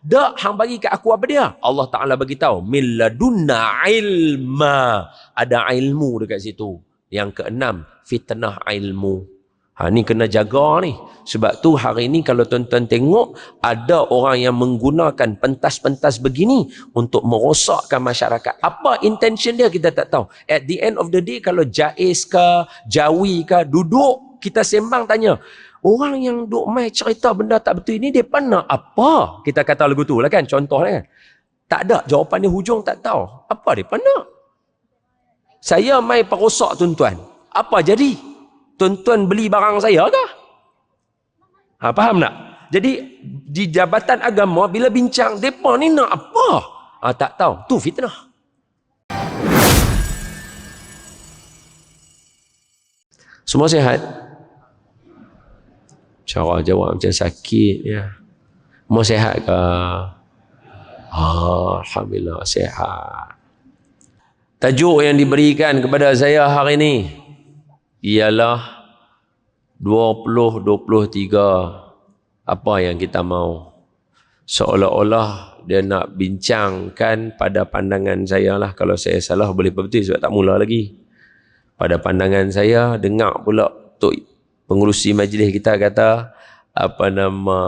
Dak hang bagi kat aku apa dia? Allah Ta'ala bagi tahu, min ladunna ilma. Ada ilmu dekat situ. Yang keenam, fitnah ilmu. Ni kena jaga ni. Sebab tu hari ni kalau tuan-tuan tengok, ada orang yang menggunakan pentas-pentas begini untuk merosakkan masyarakat. Apa intention dia kita tak tahu. At the end of the day, kalau Jaiz ke, Jawi ke, duduk, kita sembang tanya, orang yang duk mai cerita benda tak betul ini, dia nak apa? Kita kata lagu tu lah kan, contoh lah kan. Tak ada, jawapan dia hujung tak tahu. Apa dia nak? Saya mai perosak tuan-tuan. Apa jadi? Tuan-tuan beli barang saya kah? Faham tak? Jadi di Jabatan Agama bila bincang, mereka ni nak apa? Tak tahu. Tu fitnah. Semua sihat? Cara jawab macam sakit ya. Semua sihat ke? Alhamdulillah sihat. Tajuk yang diberikan kepada saya hari ini ialah 2023. Apa yang kita mau? Seolah-olah dia nak bincangkan pada pandangan saya lah. Kalau saya salah boleh berbetul sebab tak mula lagi. Pada pandangan saya, dengar pula Tok pengurusi majlis kita kata apa nama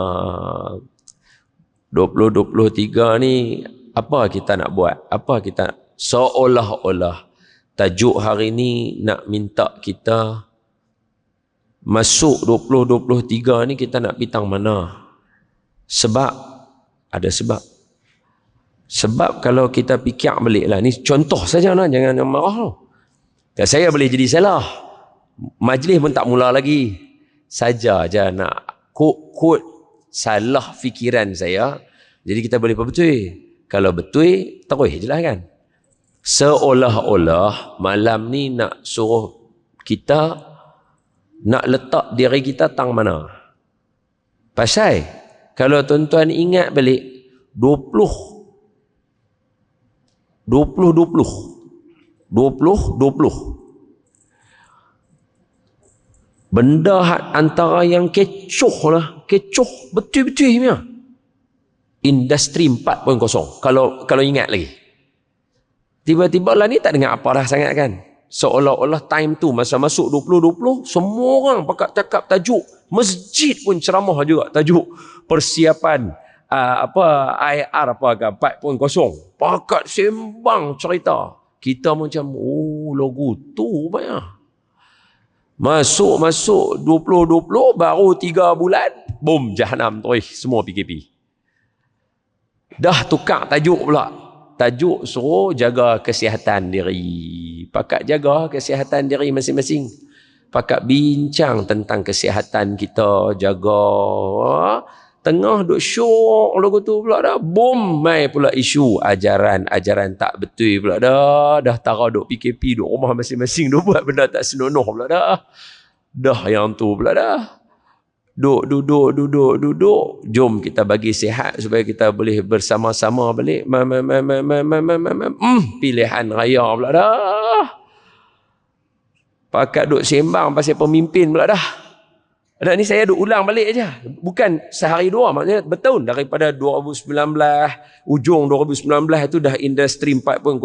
2023 ni apa kita nak buat? Apa kita seolah-olah tajuk hari ni nak minta kita masuk 2023 ni kita nak pitang mana? Sebab ada sebab. Sebab kalau kita fikir balik lah, ni contoh saja lah, jangan marah. Saya boleh jadi salah. Majlis pun tak mula lagi. Saja je nak kod salah fikiran saya. Jadi kita boleh betul. Kalau betul, terus je lah kan. Seolah-olah malam ni nak suruh kita nak letak diri kita tang mana. Pasal kalau tuan-tuan ingat balik 20 benda antara yang kecoh lah, kecoh betul-betul punya. Industri 4.0 kalau ingat lagi. Tiba-tiba lah ni tak dengar apa dah sangat kan. Seolah-olah time tu masa masuk 2020 semua orang pakat cakap tajuk, masjid pun ceramah juga tajuk persiapan IR apa ke 4.0. Pakat sembang cerita. Kita macam lagu tu banyak. Masuk 2020 baru 3 bulan, boom Jahanam terus semua PKP. Dah tukar tajuk pula. Tajuk suruh jaga kesihatan diri. Pakat jaga kesihatan diri masing-masing. Pakat bincang tentang kesihatan kita, jaga. Tengah duk syok lagu tu pula dah. Boom, mai pula isu ajaran tak betul pula dah. Dah tara duk PKP, duk rumah masing-masing, duk buat benda tak senonoh pula dah. Dah yang tu pula dah. Duduk. Jom kita bagi sihat supaya kita boleh bersama-sama balik. Pilihan raya pula dah. Pakat duk sembang pasal pemimpin pula dah. Dan ni saya duk ulang balik aja. Bukan sehari dua, maksudnya bertahun daripada 2019, ujung 2019 itu dah industri 4.0.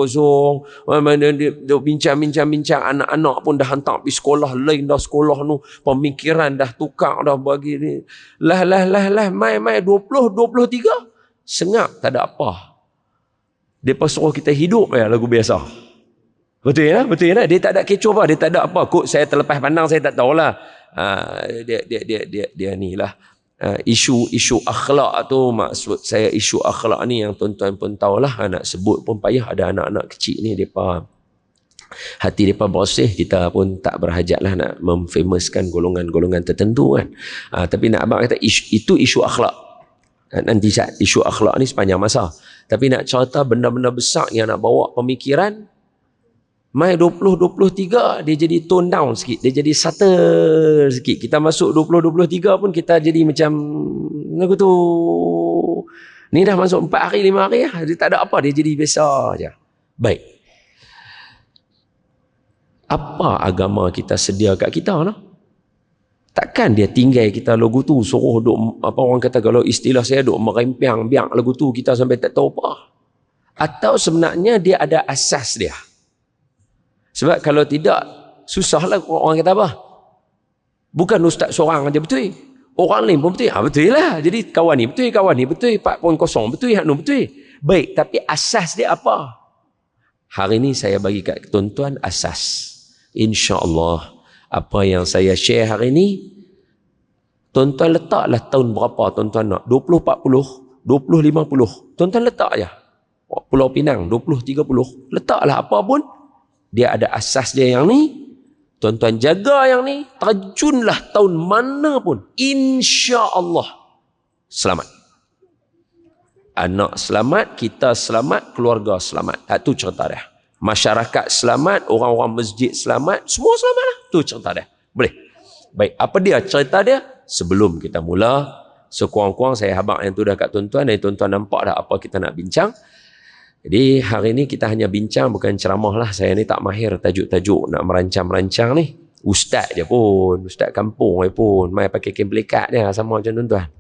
Duk bincang anak-anak pun dah hantar pergi sekolah lain dah, sekolah tu pemikiran dah tukar dah bagi ni. Lah mai 2023 sengap tak ada apa. Depa suruh kita hidup lagu biasa. Betul ya? Dia tak ada kecoh apa, dia tak ada apa. Kok saya terlepas pandang, saya tak tahulah. Dia ni lah isu akhlak tu, maksud saya isu akhlak ni yang tuan-tuan pun tahulah, nak sebut pun payah. Ada anak-anak kecil ni depa hati depa bersih, kita pun tak berhajatlah nak memfamouskan golongan-golongan tertentu kan. Tapi nak abang kata itu isu akhlak. Nanti isu akhlak ni sepanjang masa. Tapi nak cerita benda-benda besar yang nak bawa pemikiran, Mai 2023 dia jadi tone down sikit, dia jadi subtle sikit. Kita masuk 2023 pun kita jadi macam lagu tu. Ni dah masuk 4 hari 5 hari lah. Dia tak ada apa, dia jadi biasa aja. Baik. Apa agama kita sedia kat kita no? Takkan dia tinggal kita lagu tu, suruh duk, apa orang kata, kalau istilah saya, duk merempiang biang lagu tu kita sampai tak tahu apa. Atau sebenarnya dia ada asas dia. Sebab kalau tidak, susahlah orang kata apa. Bukan ustaz seorang aja betul. Orang lain pun betul. Betul lah. Jadi kawan ni betul, 4.0 betul, hak nu betul. Baik, tapi asas dia apa? Hari ni saya bagi kat tuan-tuan asas. InsyaAllah, apa yang saya share hari ni, tuan-tuan letaklah tahun berapa tuan-tuan nak. 2040, 2050. Tuan-tuan letak je. Pulau Pinang, 2030. Letaklah apa pun. Dia ada asas dia yang ni. Tuan-tuan jaga yang ni. Terjunlah tahun mana pun. InsyaAllah selamat. Anak selamat, kita selamat, keluarga selamat. Itu cerita dia. Masyarakat selamat, orang-orang masjid selamat, semua selamat lah. Itu cerita dia. Boleh? Baik, apa dia cerita dia? Sebelum kita mula, sekurang-kurang saya habaq yang tu dah kat tuan-tuan, dan tuan-tuan nampak dah apa kita nak bincang. Jadi hari ni kita hanya bincang, bukan ceramah lah. Saya ni tak mahir tajuk-tajuk nak merancang-merancang ni. Ustaz je pun, ustaz kampung je pun, mai pakai kain pelikat dia sama macam tuan-tuan.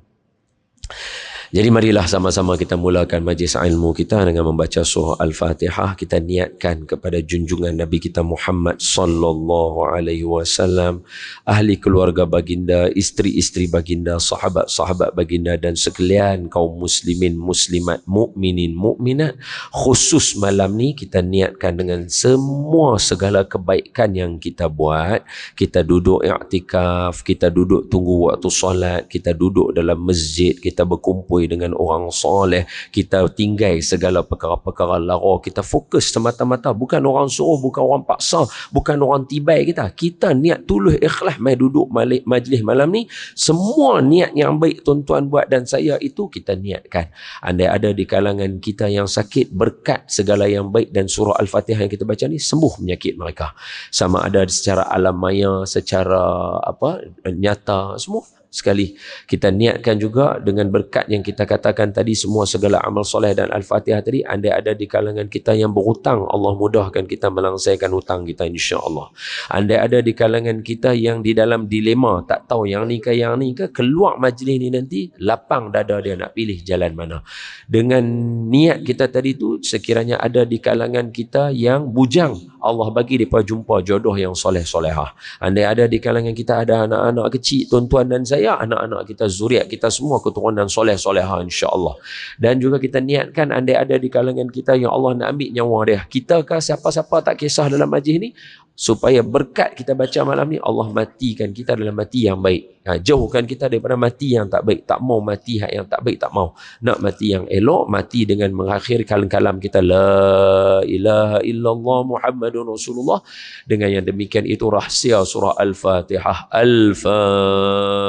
Jadi marilah sama-sama kita mulakan majlis ilmu kita dengan membaca surah Al-Fatihah. Kita niatkan kepada junjungan Nabi kita Muhammad sallallahu alaihi wasallam, ahli keluarga baginda, isteri-isteri baginda, sahabat-sahabat baginda, dan sekalian kaum muslimin, muslimat, mukminin, mukminat. Khusus malam ni kita niatkan dengan semua segala kebaikan yang kita buat. Kita duduk i'tikaf, kita duduk tunggu waktu solat, kita duduk dalam masjid, kita berkumpul dengan orang soleh, kita tinggal segala perkara-perkara lara, kita fokus semata-mata, bukan orang suruh, bukan orang paksa, bukan orang tibai kita niat tulus ikhlas mai duduk majlis malam ni. Semua niat yang baik tuan-tuan buat dan saya itu kita niatkan. Andai ada di kalangan kita yang sakit, berkat segala yang baik dan surah Al-Fatihah yang kita baca ni sembuh penyakit mereka, sama ada secara alam maya, secara apa nyata, semua sekali. Kita niatkan juga dengan berkat yang kita katakan tadi, semua segala amal soleh dan Al-Fatihah tadi. Andai ada di kalangan kita yang berhutang, Allah mudahkan kita melangsaikan hutang kita insya-Allah. Andai ada di kalangan kita yang di dalam dilema, tak tahu yang ni ke yang ni ke, keluar majlis ni nanti lapang dada dia nak pilih jalan mana. Dengan niat kita tadi tu, sekiranya ada di kalangan kita yang bujang, Allah bagi mereka jumpa jodoh yang soleh-solehah. Andai ada di kalangan kita ada anak-anak kecil, tuan-tuan dan saya, anak-anak kita, zuriat kita semua keturunan soleh-solehah insya-Allah. Dan juga kita niatkan andai ada di kalangan kita yang Allah nak ambil nyawa dia, kita ke siapa-siapa tak kisah dalam majlis ni, supaya berkat kita baca malam ni, Allah matikan kita dalam mati yang baik. Jauhkan kita daripada mati yang tak baik. Tak mau mati yang tak baik, tak mau. Nak mati yang elok, mati dengan mengakhiri kalam kita la ilaha illallah Muhammadun Rasulullah. Dengan yang demikian itu rahsia surah Al-Fatihah. Al-Fatihah.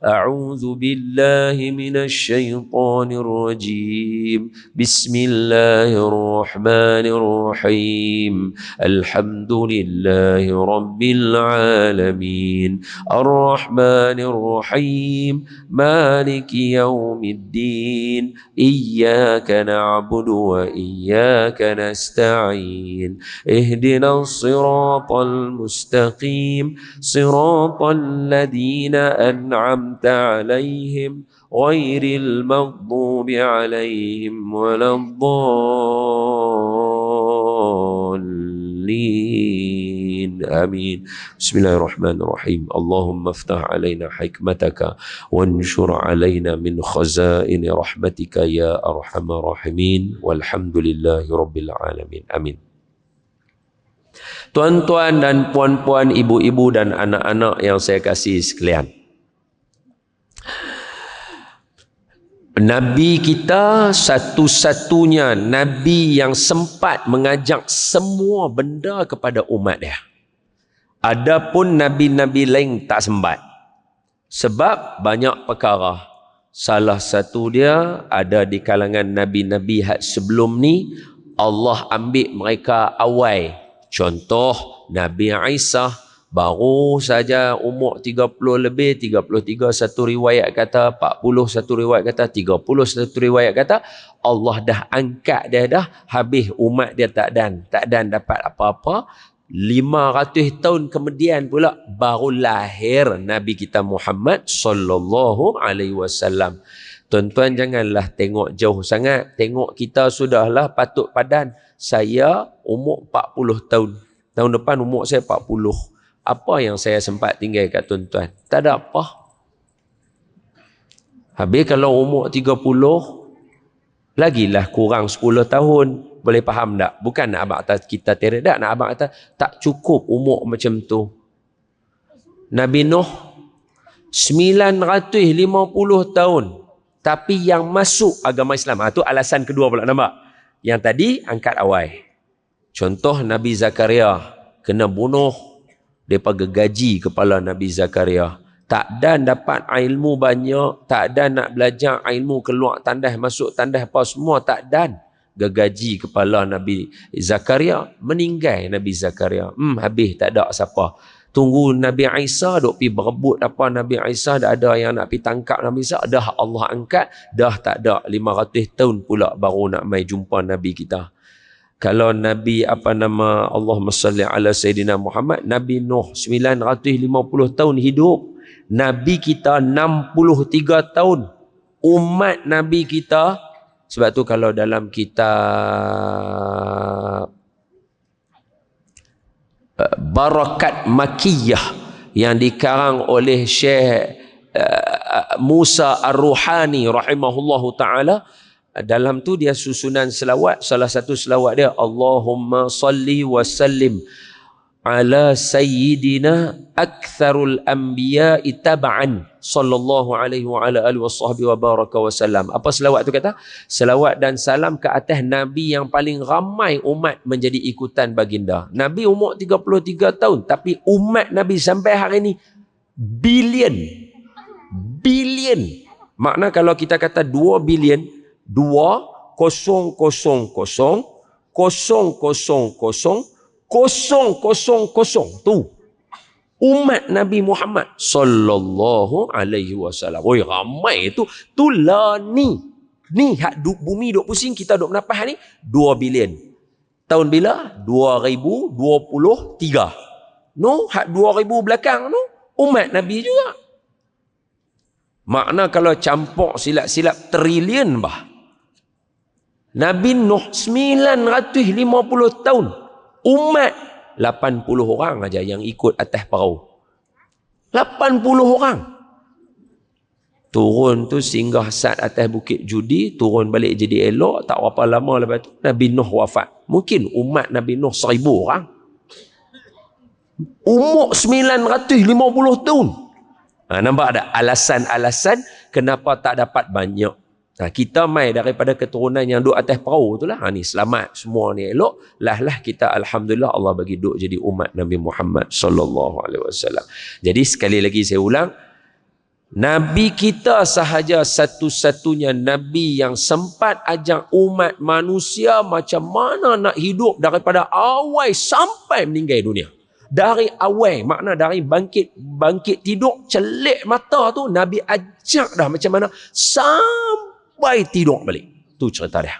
أعوذ بالله من الشيطان الرجيم بسم الله الرحمن الرحيم الحمد لله رب العالمين الرحمن الرحيم مالك يوم الدين إياك نعبد وإياك نستعين اهدنا الصراط المستقيم صراط الذين أنعمت عليهم غير المغضوب عليهم ولا الضالين آمين. بسم الله الرحمن الرحيم اللهم افتح علينا حكمتك وانشر علينا من خزائن رحمتك يا أرحم الراحمين والحمد لله رب العالمين آمين. Tuan-tuan dan puan-puan, ibu-ibu dan anak-anak yang saya kasih sekalian, Nabi kita satu-satunya Nabi yang sempat mengajak semua benda kepada umat dia. Adapun Nabi-Nabi lain tak sempat. Sebab banyak perkara. Salah satu dia, ada di kalangan Nabi-Nabi sebelum ni, Allah ambil mereka awal. Contoh, Nabi Isa baru saja umur 30 lebih, 33 satu riwayat kata, 40 satu riwayat kata, 30 satu riwayat kata, Allah dah angkat dia dah, habis umat dia tak dan dapat apa-apa. 500 tahun kemudian pula baru lahir Nabi kita Muhammad sallallahu alaihi wasallam. Tuan-tuan janganlah tengok jauh sangat. Tengok kita sudahlah patut padan. Saya umur 40 tahun. Tahun depan umur saya 40. Apa yang saya sempat tinggal kat tuan-tuan? Tak ada apa. Habis kalau umur 30, lagilah kurang 10 tahun. Boleh faham tak? Bukan nak abang kata kita teredak, nak abang kata tak cukup umur macam tu. Nabi Nuh 950 tahun. Tapi yang masuk agama Islam. Itu alasan kedua pula, nampak? Yang tadi angkat awal. Contoh Nabi Zakaria kena bunuh. Mereka gaji kepala Nabi Zakaria. Tak ada dapat ilmu banyak. Tak ada nak belajar ilmu keluar tandas, masuk tandas apa semua. Tak ada. Gaji kepala Nabi Zakaria. Meninggal Nabi Zakaria. Habis tak ada siapa. Tunggu Nabi Isa duk pergi berebut apa Nabi Isa, dah ada yang nak pergi tangkap Nabi Isa, dah Allah angkat, dah tak ada 500 tahun pula baru nak mai jumpa Nabi kita. Kalau Nabi Allahumma salli ala Sayyidina Muhammad, Nabi Nuh 950 tahun hidup, Nabi kita 63 tahun, umat Nabi kita. Sebab tu kalau dalam kitab Barakat Makiyah yang dikarang oleh Syekh Musa Ar-Ruhani rahimahullahu ta'ala, dalam tu dia susunan selawat. Salah satu selawat dia, Allahumma salli wa sallim ala sayyidina aktsarul anbiya'i tab'an sallallahu alaihi wa ala alihi wasahbihi wa baraka wa sallam. Apa selawat tu kata? Selawat dan salam ke atas Nabi yang paling ramai umat menjadi ikutan baginda. Nabi umur 33 tahun tapi umat Nabi sampai hari ini bilion. Makna kalau kita kata 2 bilion, 2,000,000,000 tu umat Nabi Muhammad sallallahu alaihi wasallam. Oi, ramai tu. Tulah ni hak bumi duk pusing, kita duk menapas ni 2 bilion. Tahun bila? 2023. No, hak 2000 belakang tu umat Nabi juga. Makna kalau campur silap-silap trilion bah. Nabi Nuh 950 tahun. Umat 80 orang aja yang ikut atas perahu. 80 orang. Turun tu singgah sat atas bukit judi, turun balik jadi elok, tak berapa lama lepas tu Nabi Nuh wafat. Mungkin umat Nabi Nuh 1000 orang. Umur 950 tahun. Nampak ada alasan-alasan kenapa tak dapat banyak. Kita mai daripada keturunan yang duduk atas perahu tu lah. Ni selamat semua ni elok. Lah kita alhamdulillah Allah bagi duduk jadi umat Nabi Muhammad sallallahu alaihi wasallam. Jadi sekali lagi saya ulang, Nabi kita sahaja satu-satunya Nabi yang sempat ajak umat manusia macam mana nak hidup daripada awal sampai meninggal dunia. Dari awal, makna dari bangkit tidur, celik mata tu Nabi ajak dah macam mana sampai tidur balik. Tu cerita dia.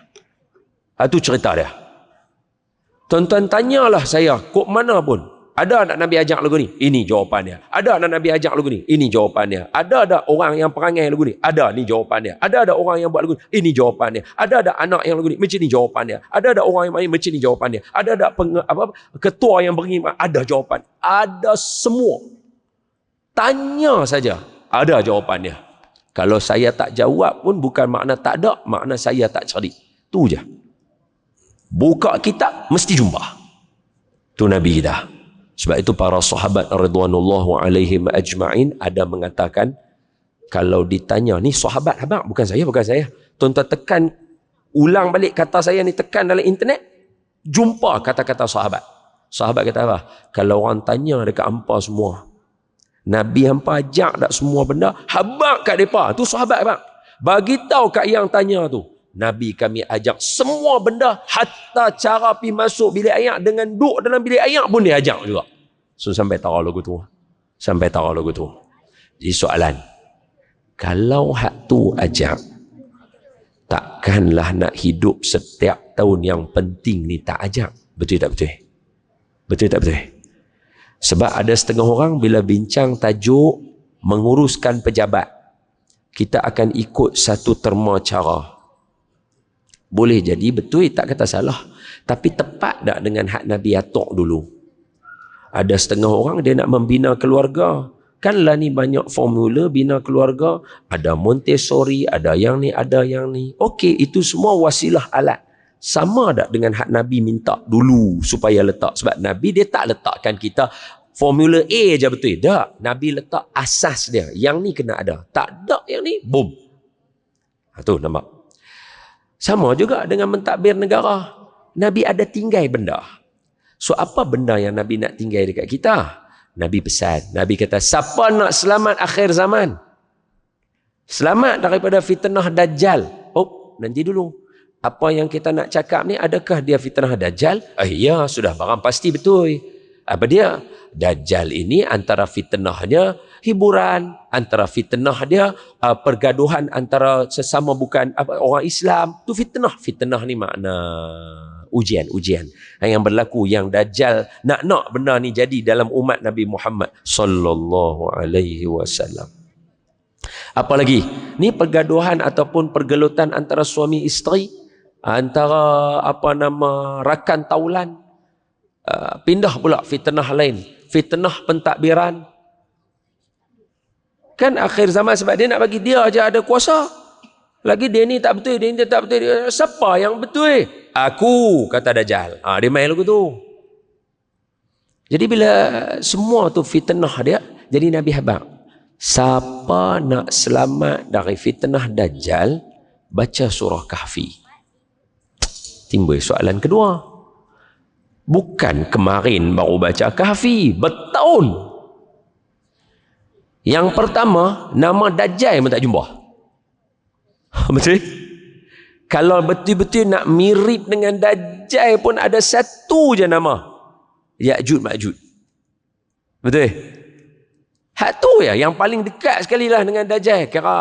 Tuan-tuan tanyalah saya, kok mana pun. Ada nak Nabi ajak lagu ni? Ini jawapannya. Ada nak Nabi ajak lagu ni? Ini jawapannya. Ada orang yang perangai lagu ni? Ada, ni jawapannya. Ada orang yang buat lagu ni? Ini jawapannya. Ada anak yang lagu ni? Macam ni jawapannya. Ada orang yang main macam ni jawapannya. Ada ketua yang beri, ada jawapan. Ada semua. Tanya saja. Ada jawapannya. Kalau saya tak jawab pun bukan makna tak ada, makna saya tak cerdik. Tu je. Buka kitab, mesti jumpa. Tu Nabi kita. Sebab itu para sahabat radhiyallahu alaihim ajma'in ada mengatakan, kalau ditanya, ni sahabat abang, bukan saya. Tuan-tuan tekan, ulang balik kata saya ni, tekan dalam internet, jumpa kata-kata sahabat. Sahabat kata apa? Kalau orang tanya dekat hampa semua, Nabi hampa ajak tak semua benda, habaq kat mereka. Tu sahabat abang. Bagi tahu kat yang tanya tu, Nabi kami ajak semua benda, hatta cara pergi masuk bilik air dengan duduk dalam bilik air pun dia ajak juga. So sampai tahu lagu tu. Jadi soalan, kalau hak tu ajak, takkanlah nak hidup setiap tahun yang penting ni tak ajak? Betul tak betul? Betul tak betul? Sebab ada setengah orang bila bincang tajuk menguruskan pejabat, kita akan ikut satu terma cara. Boleh jadi betul, tak kata salah. Tapi tepat tak dengan hak Nabi atok dulu? Ada setengah orang dia nak membina keluarga. Kanlah ni banyak formula bina keluarga. Ada Montessori, ada yang ni, ada yang ni. Okey, itu semua wasilah alat. Sama tak dengan hak Nabi minta dulu supaya letak? Sebab Nabi dia tak letakkan kita formula A je betul. Tak. Nabi letak asas dia. Yang ni kena ada. Tak ada yang ni, boom. Tu nampak. Sama juga dengan mentadbir negara. Nabi ada tinggal benda. So apa benda yang Nabi nak tinggal dekat kita? Nabi pesan. Nabi kata, siapa nak selamat akhir zaman? Selamat daripada fitnah Dajjal. Oh, nanti dulu. Apa yang kita nak cakap ni, adakah dia fitnah Dajjal? Ya, sudah barang pasti betul. Apa dia? Dajjal ini antara fitnahnya hiburan, antara fitnah dia pergaduhan antara sesama bukan orang Islam. Tu fitnah. Fitnah ni makna ujian yang berlaku, yang Dajjal nak benda ni jadi dalam umat Nabi Muhammad sallallahu alaihi wasallam. Apa lagi? Ni pergaduhan ataupun pergelutan antara suami isteri, antara rakan taulan. Pindah pula fitnah lain, fitnah pentadbiran. Kan akhir zaman sebab dia nak bagi dia aja ada kuasa. Lagi dia ni tak betul, dia ni tak betul. Siapa yang betul? Aku, kata Dajjal. Dia main lagu tu. Jadi bila semua tu fitnah dia, jadi Nabi habaq, siapa nak selamat dari fitnah Dajjal, baca surah Kahfi. Timbul soalan kedua. Bukan kemarin baru baca Kahfi, bertahun. Yang pertama, nama Dajjal pun tak jumpa. Betul? Kalau betul-betul nak mirip dengan Dajjal pun ada satu je nama. Ya'juj Ma'juj. Betul? Hak tu ya, yang paling dekat sekali lah dengan Dajjal. Kira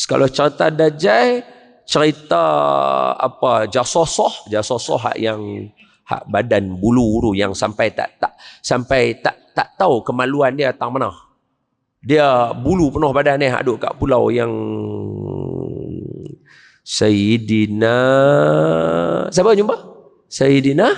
kalau cerita Dajjal, cerita jasosoh hak yang hak badan bulu tu yang sampai tak tahu kemaluan dia tang mana. Dia bulu penuh badan dia hak duk kat pulau yang Sayyidina, siapa jumpa? Sayyidina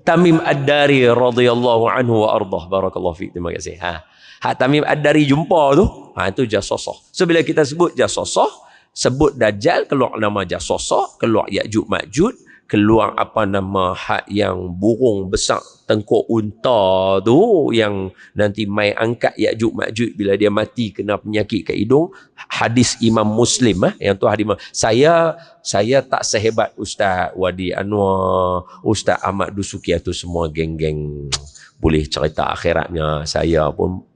Tamim Ad-Dari radhiyallahu anhu wa ardah. Barakallahu fiik. Terima kasih. Hak Tamim Ad-Dari jumpa tu, itu jasosoh. So bila kita sebut jasosoh, sebut Dajjal, keluar nama jasosoh, keluar Ya'juj Ma'juj, keluar hak yang burung besar tengkok unta tu yang nanti mai angkat Ya'juj Ma'juj bila dia mati kena penyakit kat hidung. Hadis Imam Muslim yang tu hadis. Saya tak sehebat Ustaz Wadi Anwar, Ustaz Ahmad Dusuki tu semua geng-geng boleh cerita akhiratnya. Saya pun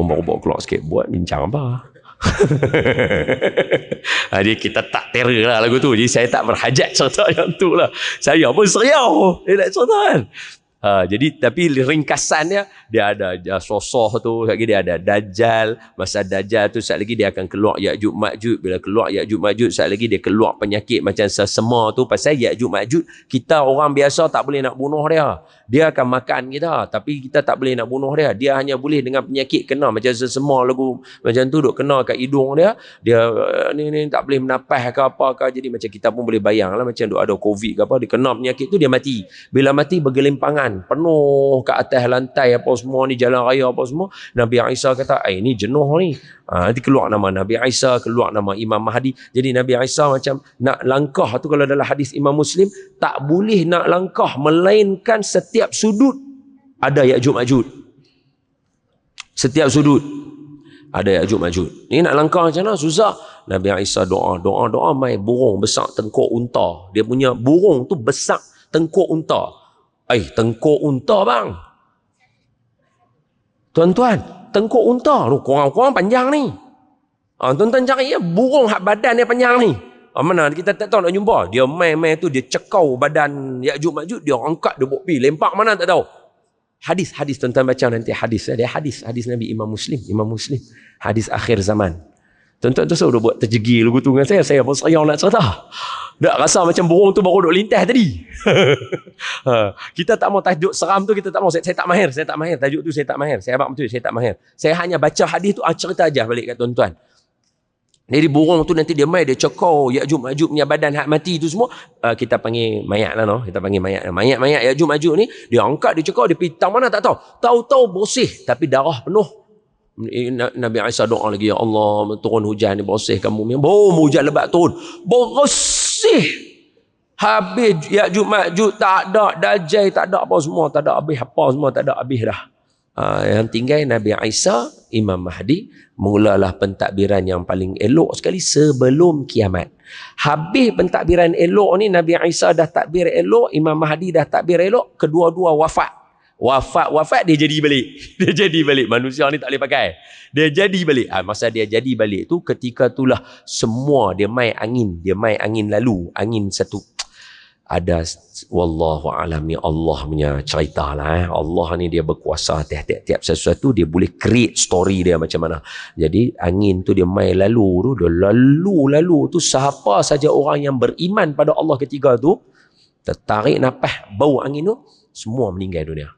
baru keluar sikit buat bincang apa. Jadi kita tak terror lah lagu tu. Jadi saya tak berhajat cerita yang tu lah. Saya pun seriau nak cerita kan. Jadi tapi ringkasannya dia ada jasosoh tu, lagi dia ada Dajjal. Masa Dajjal tu saat lagi dia akan keluar Ya'juj Ma'juj. Bila keluar Ya'juj Ma'juj saat lagi dia keluar penyakit macam sesama tu. Pasal Ya'juj Ma'juj kita orang biasa tak boleh nak bunuh dia. Dia akan makan kita, tapi kita tak boleh nak bunuh dia. Dia hanya boleh dengan penyakit kena macam sesama lagu macam tu duk kena kat hidung dia. Dia ni tak boleh menapah ke apa ke. Jadi macam kita pun boleh bayang lah macam duk ada COVID ke apa, dia kena penyakit tu dia mati. Bila mati bergelimpangan, penuh ke atas lantai apa semua ni, jalan raya apa semua. Nabi Isa kata, ni jenuh ni. Nanti keluar nama Nabi Isa, keluar nama Imam Mahdi. Jadi Nabi Isa macam nak langkah tu, kalau dalam hadis Imam Muslim, tak boleh nak langkah melainkan setiap sudut ada Ya'juj Ma'juj. Setiap sudut ada Ya'juj Ma'juj. Ni nak langkah macam mana? Susah. Nabi Isa doa mai burung besar tengkok unta. Dia punya burung tu besar tengkok unta. Tengkok unta bang. Tuan-tuan, tengkok unta tu korang-korang panjang ni. Tuan-tuan cari ya, burung hak badan dia panjang ni. Mana kita tak tahu nak jumpa. Dia main tu, dia cekau badan Ya'juj Ma'juj, dia angkat, dia bawa pergi lempak mana tak tahu. Hadis tuan-tuan baca nanti hadis. Dia hadis Nabi Imam Muslim. Hadis akhir zaman. Tuan-tuan tu sudah buat terjegi lagu tu dengan saya pun sayang nak cerita. Tak rasa macam burung tu baru duk lintas tadi. Kita tak mau tajuk seram tu, kita tak mau. Saya tak mahir, tajuk tu saya tak mahir. Saya abang betul, saya tak mahir. Saya hanya baca hadis tu, cerita aja balik kat tuan-tuan. Jadi burung tu nanti dia mai, dia cekau Ya'juj Ma'juj punya badan hak mati tu semua, kita panggil mayat lah, no? Kita panggil mayat. Mayat Ya'juj Ma'juj ni, dia angkat, dia cekau, dia pergi tang mana tak tahu. Tahu-tahu bersih, tapi darah penuh. Nabi Isa doa lagi, ya Allah, turun hujan ni, bersihkan bumi. Hujan lebat turun, bersih. Habis Ya'juj Ma'juj tak ada, Dajjal tak ada, apa semua tak ada habis, apa semua tak ada habis dah. Yang tinggal Nabi Isa, Imam Mahdi, mulalah pentadbiran yang paling elok sekali sebelum kiamat. Habis pentadbiran elok ni, Nabi Isa dah takbir elok, Imam Mahdi dah takbir elok, kedua-dua wafat. Wafat dia jadi balik. Dia jadi balik. Manusia ni tak boleh pakai. Dia jadi balik. Masa dia jadi balik tu, ketika itulah semua dia mai angin. Dia mai angin lalu. Angin satu. Ada, wallahu alam, ni Allah punya cerita lah. Allah ni dia berkuasa tiap-tiap sesuatu. Dia boleh create story dia macam mana. Jadi angin tu dia mai lalu tu. Dia lalu tu. Siapa saja orang yang beriman pada Allah ketika tu, tertarik nafas bau angin tu, semua meninggal dunia.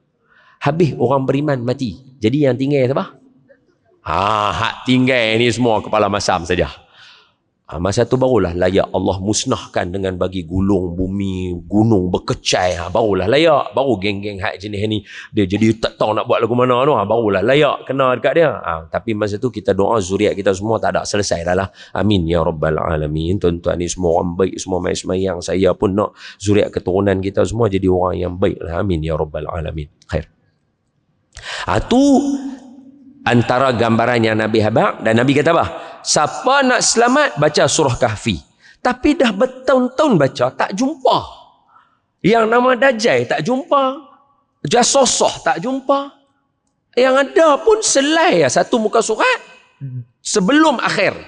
Habis orang beriman mati. Jadi yang tinggal siapa? Hak tinggal ni semua kepala masam saja. Masa tu barulah layak Allah musnahkan dengan bagi gulung bumi, gunung berkecai. Barulah layak. Baru geng-geng hak jenis ni, dia jadi tak tahu nak buat lagu mana tu. Barulah layak kena dekat dia. Tapi masa tu kita doa zuriat kita semua tak ada, selesai dah lah. Amin ya Rabbal Alamin. Tuan-tuan ni semua orang baik, semua mai semayang. Saya pun nak zuriat keturunan kita semua jadi orang yang baik lah. Amin ya Rabbal Alamin. Khair. Tu antara gambaran yang Nabi habaq. Dan Nabi kata apa? Siapa nak selamat, baca surah Kahfi. Tapi dah bertahun-tahun baca, tak jumpa. Yang nama Dajjal tak jumpa. Jasosoh tak jumpa. Yang ada pun selai satu muka surat sebelum akhir.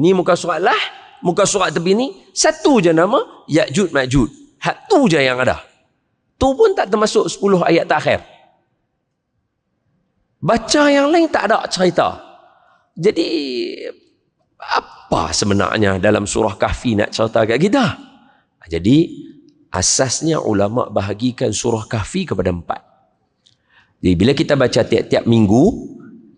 Ni muka surat lah, muka surat tepi ni satu je nama Ya'juj Ma'juj. Hak tu je yang ada. Tu pun tak termasuk 10 ayat terakhir. Baca yang lain tak ada cerita. Jadi apa sebenarnya dalam surah Kahfi nak cerita kat kita? Jadi asasnya ulama bahagikan surah Kahfi kepada 4. Jadi bila kita baca tiap-tiap minggu,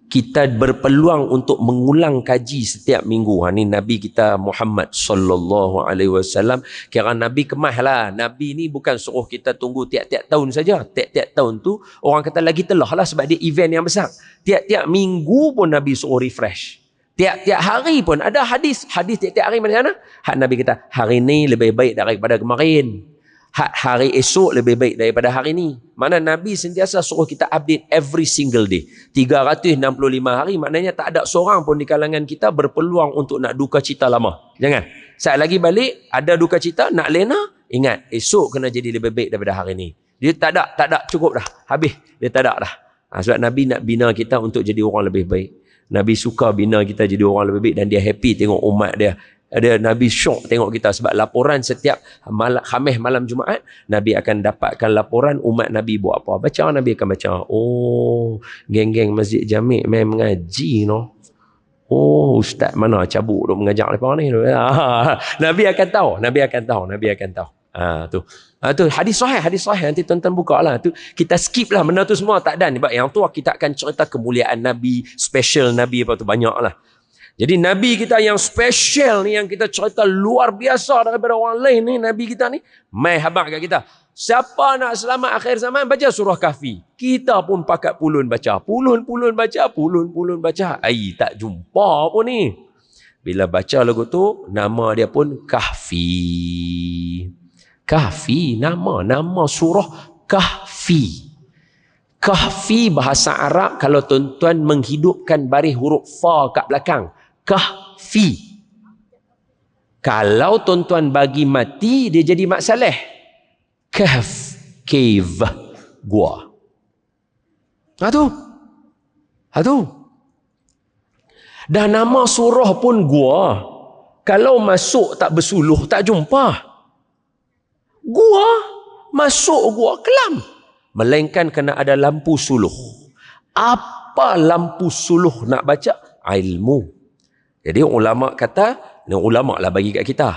kita berpeluang untuk mengulang kaji setiap minggu. Ini Nabi kita Muhammad sallallahu alaihi wasallam, kira Nabi kemahlah. Nabi ni bukan suruh kita tunggu tiap-tiap tahun saja. Tiap-tiap tahun tu orang kata lagi telah lah sebab dia event yang besar. Tiap-tiap minggu pun Nabi suruh refresh. Tiap-tiap hari pun ada hadis. Hadis tiap-tiap hari macam mana? Hak Nabi kata, hari ni lebih baik daripada kemarin. Hari esok lebih baik daripada hari ni. Mana Nabi sentiasa suruh kita update every single day. 365 hari, maknanya tak ada seorang pun di kalangan kita berpeluang untuk nak duka cita lama. Jangan. Saat lagi balik, ada duka cita, nak lena, ingat, esok kena jadi lebih baik daripada hari ni. Dia tak ada, cukup dah. Habis, dia tak ada dah. Sebab Nabi nak bina kita untuk jadi orang lebih baik. Nabi suka bina kita jadi orang lebih baik dan dia happy tengok umat dia. Nabi syok tengok kita sebab laporan setiap Khamis malam Jumaat, Nabi akan dapatkan laporan umat Nabi buat apa. Baca, Nabi akan baca. Oh, geng-geng Masjid Jamik main mengaji no. Oh, ustaz mana cabut duk mengajar lepas ni. Nabi akan tahu. Tu hadis sahih nanti tuan-tuan buka lah tu, kita skip lah benda tu semua tak ada. Yang tu kita akan cerita kemuliaan Nabi, special Nabi apa tu banyak lah. Jadi Nabi kita yang special ni, yang kita cerita luar biasa daripada orang lain ni, Nabi kita ni mai habaq kat kita. Siapa nak selamat akhir zaman, baca surah Kahfi. Kita pun pakat pulun baca. Pulun baca. Tak jumpa pun ni. Bila baca lagu tu, nama dia pun Kahfi. Kahfi, nama surah Kahfi. Kahfi bahasa Arab, kalau tuan-tuan menghidupkan baris huruf fa kat belakang, Kahfi. Kalau tuan-tuan bagi mati, dia jadi mat saleh. Kahf, cave, gua. Tu. Dah nama surah pun gua. Kalau masuk tak bersuluh, tak jumpa. Gua, masuk gua kelam. Melainkan kena ada lampu suluh. Apa lampu suluh nak baca? Ilmu. Jadi ulama kata, ulama lah bagi kat kita,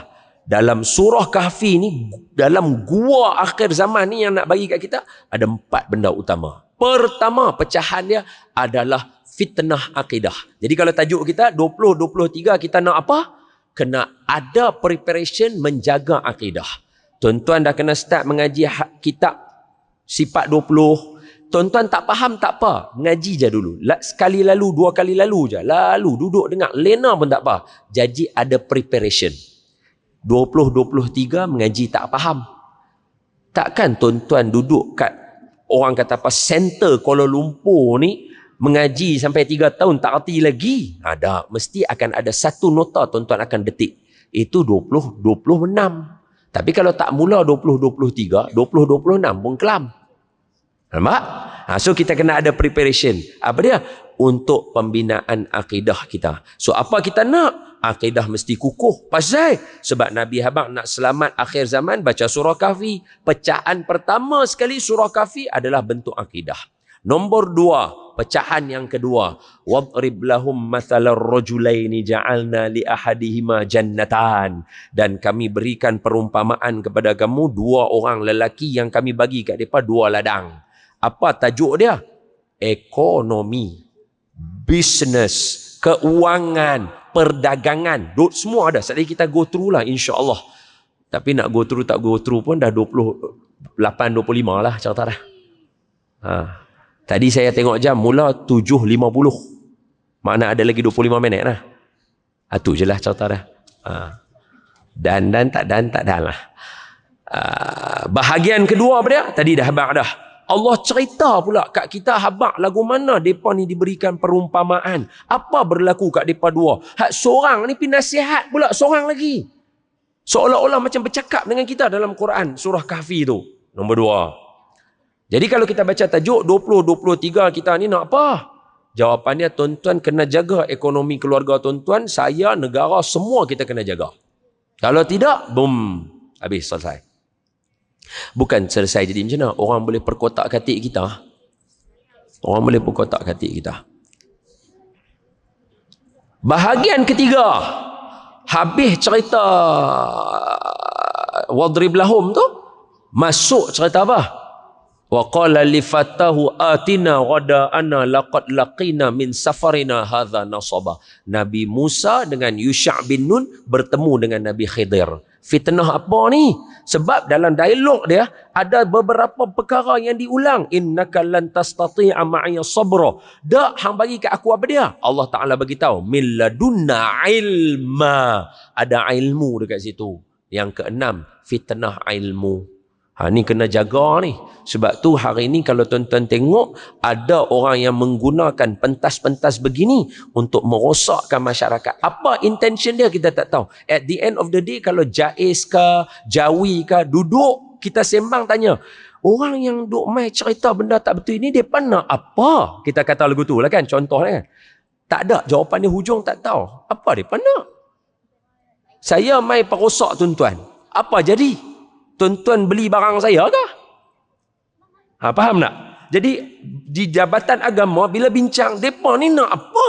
Dalam surah Kahfi ni, dalam gua akhir zaman ni yang nak bagi kat kita, ada 4 benda utama. Pertama, pecahan dia adalah fitnah akidah. Jadi kalau tajuk kita 2023 kita nak apa? Kena ada preparation menjaga akidah. Tuan-tuan dah kena start mengaji kitab sifat 20. Tuan-tuan tak faham tak apa, mengaji je dulu. Sekali lalu, 2 kali lalu je. Lalu duduk dengar, lena pun tak apa. Jadi ada preparation. 2023 mengaji tak faham. Takkan tuan-tuan duduk kat orang kata apa center Kuala Lumpur ni mengaji sampai 3 tahun tak erti lagi. Ada, mesti akan ada satu nota tuan-tuan akan detik. Itu 2026. Tapi kalau tak mula 2023, 2026 pun kelam. Nampak? So kita kena ada preparation. Apa dia? Untuk pembinaan akidah kita. So apa kita nak? Akidah mesti kukuh. Pasal sebab Nabi habaq nak selamat akhir zaman, baca surah Kahfi. Pecahan pertama sekali surah Kahfi adalah bentuk akidah. Nombor 2, pecahan yang kedua, wadrib lahum mathalar rajulaini ja'alna li ahadihima jannatan, dan kami berikan perumpamaan kepada kamu 2 orang lelaki yang kami bagi kat depa 2 ladang. Apa tajuk dia? Ekonomi, business, keuangan, perdagangan, semua ada. Sekali kita go through lah insya-Allah. Tapi nak go through tak go through pun dah 28 25 lah cerita dah. Tadi saya tengok jam mula 7.50. Makna ada lagi 25 minit lah. Itu je lah cerita dah. Dan tak dah lah. Bahagian kedua apa dia? Tadi dah habaq dah. Allah cerita pula kat kita habaq lagu mana depa ni diberikan perumpamaan. Apa berlaku kat depa 2? Hak seorang ni pi nasihat pula seorang lagi. Seolah-olah macam bercakap dengan kita dalam Quran surah Kahfi tu. Nombor 2. Jadi kalau kita baca tajuk 2023 kita ni nak apa? Jawapannya tuan-tuan kena jaga ekonomi keluarga tuan-tuan, saya, negara, semua kita kena jaga. Kalau tidak, boom, habis, selesai. Bukan selesai jadi macam mana? Orang boleh perkotak-katik kita. Orang boleh perkotak-katik kita. Bahagian ketiga, habis cerita wadrib lahum tu, masuk cerita apa? Wa qala li fatahu atina ghada'ana laqad laqina min safarina hadza nasaba. Nabi Musa dengan Yusha' bin Nun bertemu dengan Nabi Khidir. Fitnah apa ni? Sebab dalam dialog dia ada beberapa perkara yang diulang. Innaka lan tastati'a ma'iya sabra. Dak hang bagi kat aku apa dia? Allah Taala bagi tahu min ladunna ilma. Ada ilmu dekat situ. Yang keenam, fitnah ilmu. Ni kena jaga ni. Sebab tu hari ni kalau tuan-tuan tengok, ada orang yang menggunakan pentas-pentas begini untuk merosakkan masyarakat. Apa intention dia kita tak tahu. At the end of the day, kalau Jais ke, Jawi ke, duduk, kita sembang tanya, orang yang duk mai cerita benda tak betul ini, dia nak apa? Kita kata lagu tu lah kan, contohnya kan. Tak ada, jawapan dia hujung tak tahu. Apa dia nak? Saya mai perosak tuan-tuan. Apa jadi? Tuan-tuan beli barang saya ke? Faham tak? Jadi di Jabatan Agama bila bincang, depa ni nak apa?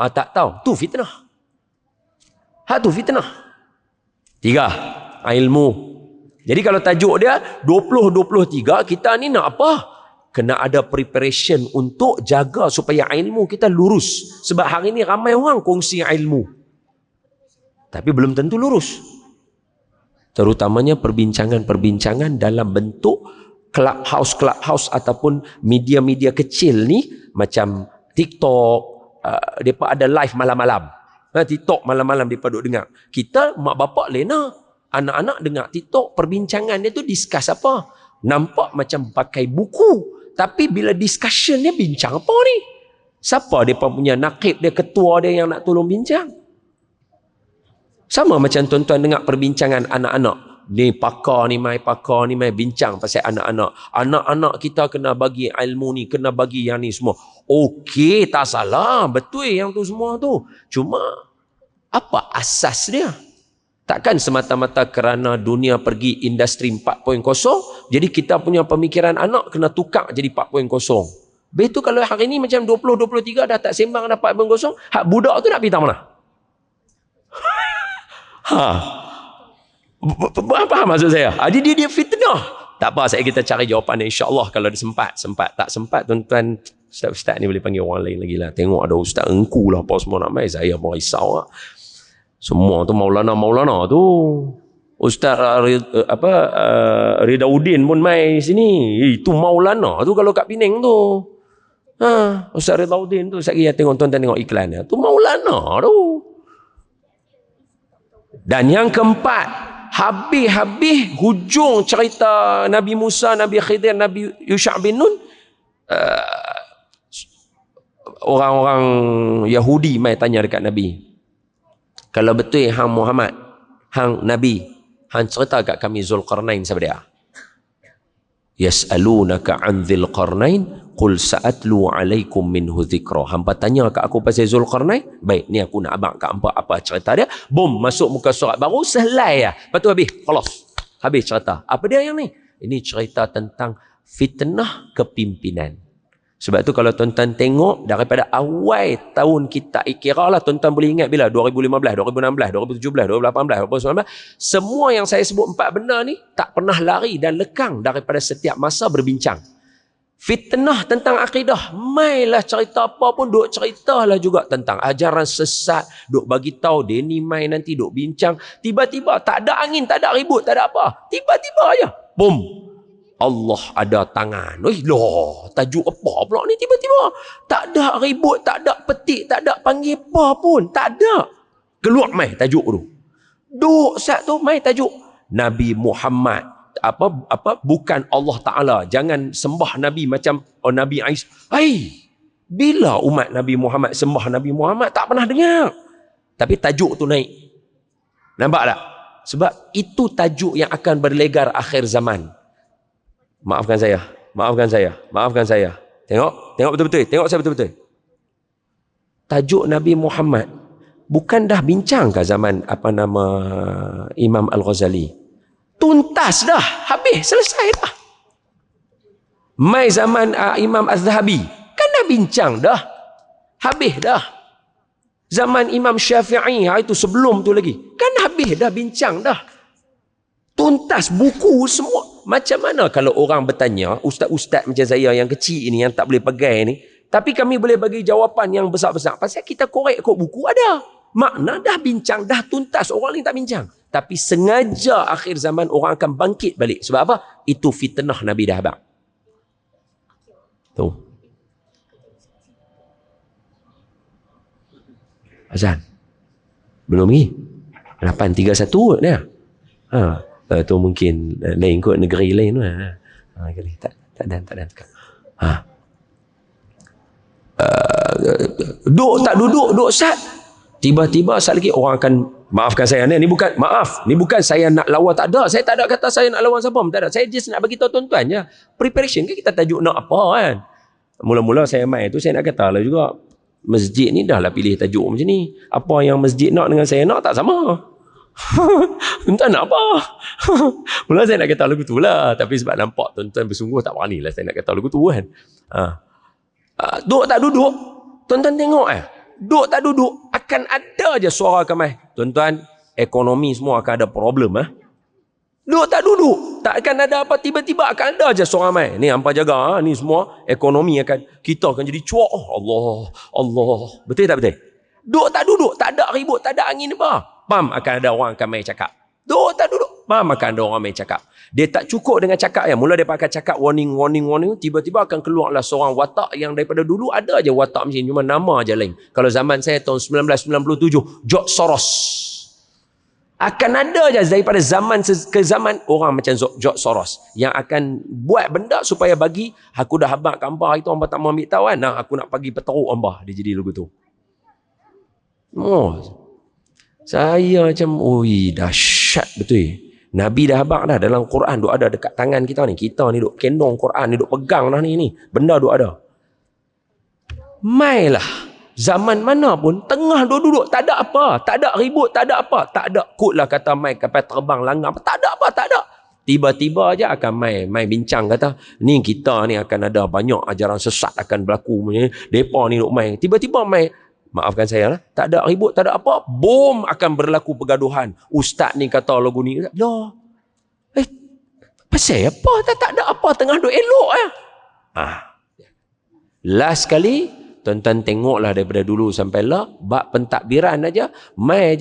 Tak tahu. Tu fitnah. Tu fitnah. 3, ilmu. Jadi kalau tajuk dia 2023 kita ni nak apa? Kena ada preparation untuk jaga supaya ilmu kita lurus. Sebab hari ni ramai orang kongsi ilmu. Tapi belum tentu lurus. Terutamanya perbincangan-perbincangan dalam bentuk clubhouse ataupun media-media kecil ni macam TikTok, mereka ada live malam-malam. TikTok malam-malam mereka duduk dengar. Kita mak bapak lena, anak-anak dengar TikTok, perbincangan dia tu discuss apa? Nampak macam pakai buku, tapi bila discussion dia bincang apa ni? Siapa mereka punya nakib dia, ketua dia yang nak tolong bincang? Sama macam tuan-tuan dengar perbincangan anak-anak. Ni pakar ni mai bincang pasal anak-anak. Anak-anak kita kena bagi ilmu ni, kena bagi yang ni semua. Okey, tak salah. Betul yang tu semua tu. Cuma, apa asas dia? Takkan semata-mata kerana dunia pergi industri 4.0, jadi kita punya pemikiran anak kena tukar jadi 4.0. Betul kalau hari ni macam 2023 dah tak sembang dah 4.0, hak budak tu nak pergi tak mana? Faham maksud saya? Dia fitnah. Tak apa, kita cari jawapan insya-Allah kalau ada sempat. Tak sempat, tuan-tuan ustaz-ustaz ni boleh panggil orang lain lagi lah. Tengok ada ustaz engku lah apa semua nak mai, saya pun risau lah. Semua tu maulana tu. Ustaz Ridauddin pun mai sini. Itu maulana tu kalau kat Penang tu. Ustaz Ridauddin tu saya tengok, tuan-tuan tengok iklan dia. Tu maulana tu. Dan yang keempat, habis hujung cerita Nabi Musa, Nabi Khidir, Nabi Yusha' bin Nun, orang-orang Yahudi mai tanya dekat Nabi, kalau betul hang Muhammad, hang Nabi, hang cerita kat kami Zulkarnain siapa dia? Yas'alunaka 'an Dzulqarnain qul sa'atlu 'alaikum minhu dzikra. Hampa tanya kat aku pasal Zulkarnain, baik ni aku nak abang kat hampa apa cerita dia. Bom, masuk muka surat baru selai ya. Lepas tu habis cerita. Apa dia yang ni? Ini cerita tentang fitnah kepimpinan. Sebab tu kalau tuan-tuan tengok daripada awal tahun kita, kira lah tuan-tuan boleh ingat bila 2015, 2016, 2017, 2018, 2019, semua yang saya sebut 4 benda ni tak pernah lari dan lekang daripada setiap masa berbincang. Fitnah tentang akidah, mailah cerita apa pun duk ceritalah juga tentang ajaran sesat, duk bagi tahu dia ni mai nanti duk bincang, tiba-tiba tak ada angin, tak ada ribut, tak ada apa, tiba-tiba aja bom, Allah ada tangan. Loh, tajuk apa pula ni tiba-tiba? Tak ada ribut, tak ada petik, tak ada panggil apa pun, tak ada. Keluar mai tajuk tu. Duk sat tu mai tajuk Nabi Muhammad bukan Allah Taala. Jangan sembah Nabi macam Nabi Isa. Bila umat Nabi Muhammad sembah Nabi Muhammad tak pernah dengar. Tapi tajuk tu naik. Nampak tak? Sebab itu tajuk yang akan berlegar akhir zaman. Maafkan saya. Tengok betul-betul. Tengok saya betul-betul. Tajuk Nabi Muhammad bukan dah bincang ke zaman Imam Al-Ghazali? Tuntas dah, habis, selesai dah. Mai zaman Imam Az-Zahabi kan dah bincang dah. Habis dah. Zaman Imam Syafi'i itu sebelum tu lagi kan habis dah bincang dah. Tuntas buku semua. Macam mana kalau orang bertanya, ustaz-ustaz macam saya yang kecil ini, yang tak boleh pegang ni, tapi kami boleh bagi jawapan yang besar-besar. Pasal kita korek kod buku ada. Makna dah bincang, dah tuntas. Orang lain tak bincang. Tapi sengaja akhir zaman orang akan bangkit balik. Sebab apa? Itu fitnah Nabi dah abang. Tu. Azan. Belum lagi. 8.31 dia. Tu mungkin lain kot negeri lain tu. Tak ada. Duk tak duduk, duk sat. Tiba-tiba sat lagi orang akan, maafkan saya ni bukan maaf, ni bukan saya nak lawan, tak ada. Saya tak ada kata saya nak lawan siapa, tak ada. Saya just nak bagi tahu tuan-tuan je. Preparation kan kita tajuk nak apa kan. Mula-mula saya main tu saya nak kata lah juga, masjid ni dah lah pilih tajuk macam ni. Apa yang masjid nak dengan saya nak tak sama. Tuan-tuan nak apa? Mula saya nak kata lagu tu lah, tapi sebab nampak tuan-tuan bersungguh tak berani lah saya nak kata lagu tu kan. Duduk tak duduk, tuan-tuan tengok duduk tak duduk akan ada je suara akan mai. Tuan-tuan, ekonomi semua akan ada problem Duduk tak duduk tak akan ada apa, tiba-tiba akan ada je suara mai. Ni hampa jaga ni semua ekonomi kita akan jadi cuak. Allah. Betul tak betul? Duduk tak duduk, tak ada ribut, tak ada angin apa. Pam, akan ada orang akan main cakap. Duduk tak duduk, pam, akan ada orang main cakap. Dia tak cukup dengan cakap mula dia akan cakap warning, tiba-tiba akan keluarlah seorang watak yang daripada dulu ada aja watak macam ni, cuma nama aja lain. Kalau zaman saya tahun 1997, George Soros. Akan ada aja daripada zaman ke zaman orang macam George Soros yang akan buat benda supaya bagi aku dah habaq kat hamba itu, hamba tak mau ambil tahu kan. Aku nak bagi peteruk hamba, dia jadi lagu tu. Saya macam, dahsyat betul. Nabi dah habaq dah dalam Quran, duk ada dekat tangan kita ni. Kita ni duk kendong Quran ni, duk pegang dah ni. Benda duk ada. Mailah zaman mana pun tengah duduk, tak ada apa, tak ada ribut, tak ada apa, tak ada kut lah kata mai kapal terbang langgar, tak ada apa, tak ada. Tiba-tiba aja akan mai bincang kata, ni kita ni akan ada banyak ajaran sesat akan berlaku. Depa ni duk mai. Tiba-tiba mai maafkan saya lah, tak ada ribut, tak ada apa, bom akan berlaku pergaduhan. Ustaz ni kata lagu ni, loh, pasal apa? Tak ada apa, tengah duk elok ya. Last kali, tuan-tuan tengoklah daripada dulu sampai lah, bab pentadbiran aja, mai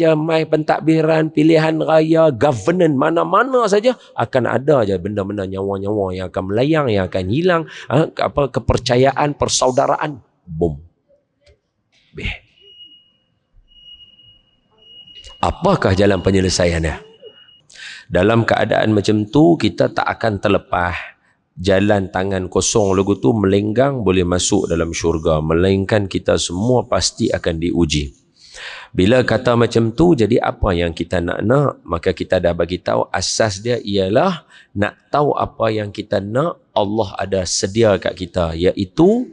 pentadbiran, pilihan raya, governance, mana-mana saja akan ada aja benda-benda nyawa-nyawa yang akan melayang, yang akan hilang, kepercayaan, persaudaraan, bom. Apakah jalan penyelesaiannya? Dalam keadaan macam tu, kita tak akan terlepas jalan tangan kosong lagu tu melenggang boleh masuk dalam syurga, melainkan kita semua pasti akan diuji. Bila kata macam tu, jadi apa yang kita nak, maka kita dah bagi tahu asas dia ialah nak tahu apa yang kita nak, Allah ada sedia kat kita, iaitu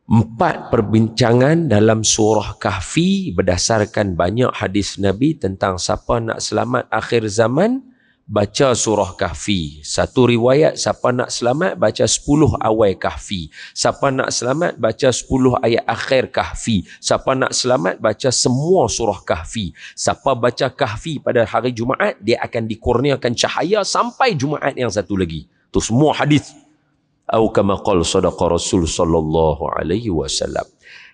4 perbincangan dalam surah Kahfi berdasarkan banyak hadis Nabi tentang siapa nak selamat akhir zaman, baca surah Kahfi. Satu riwayat, siapa nak selamat, baca 10 awal Kahfi. Siapa nak selamat, baca 10 ayat akhir Kahfi. Siapa nak selamat, baca semua surah Kahfi. Siapa baca Kahfi pada hari Jumaat, dia akan dikurniakan cahaya sampai Jumaat yang satu lagi. Itu semua hadis. Au kama qala sadaqa Rasul sallallahu alaihi wasallam.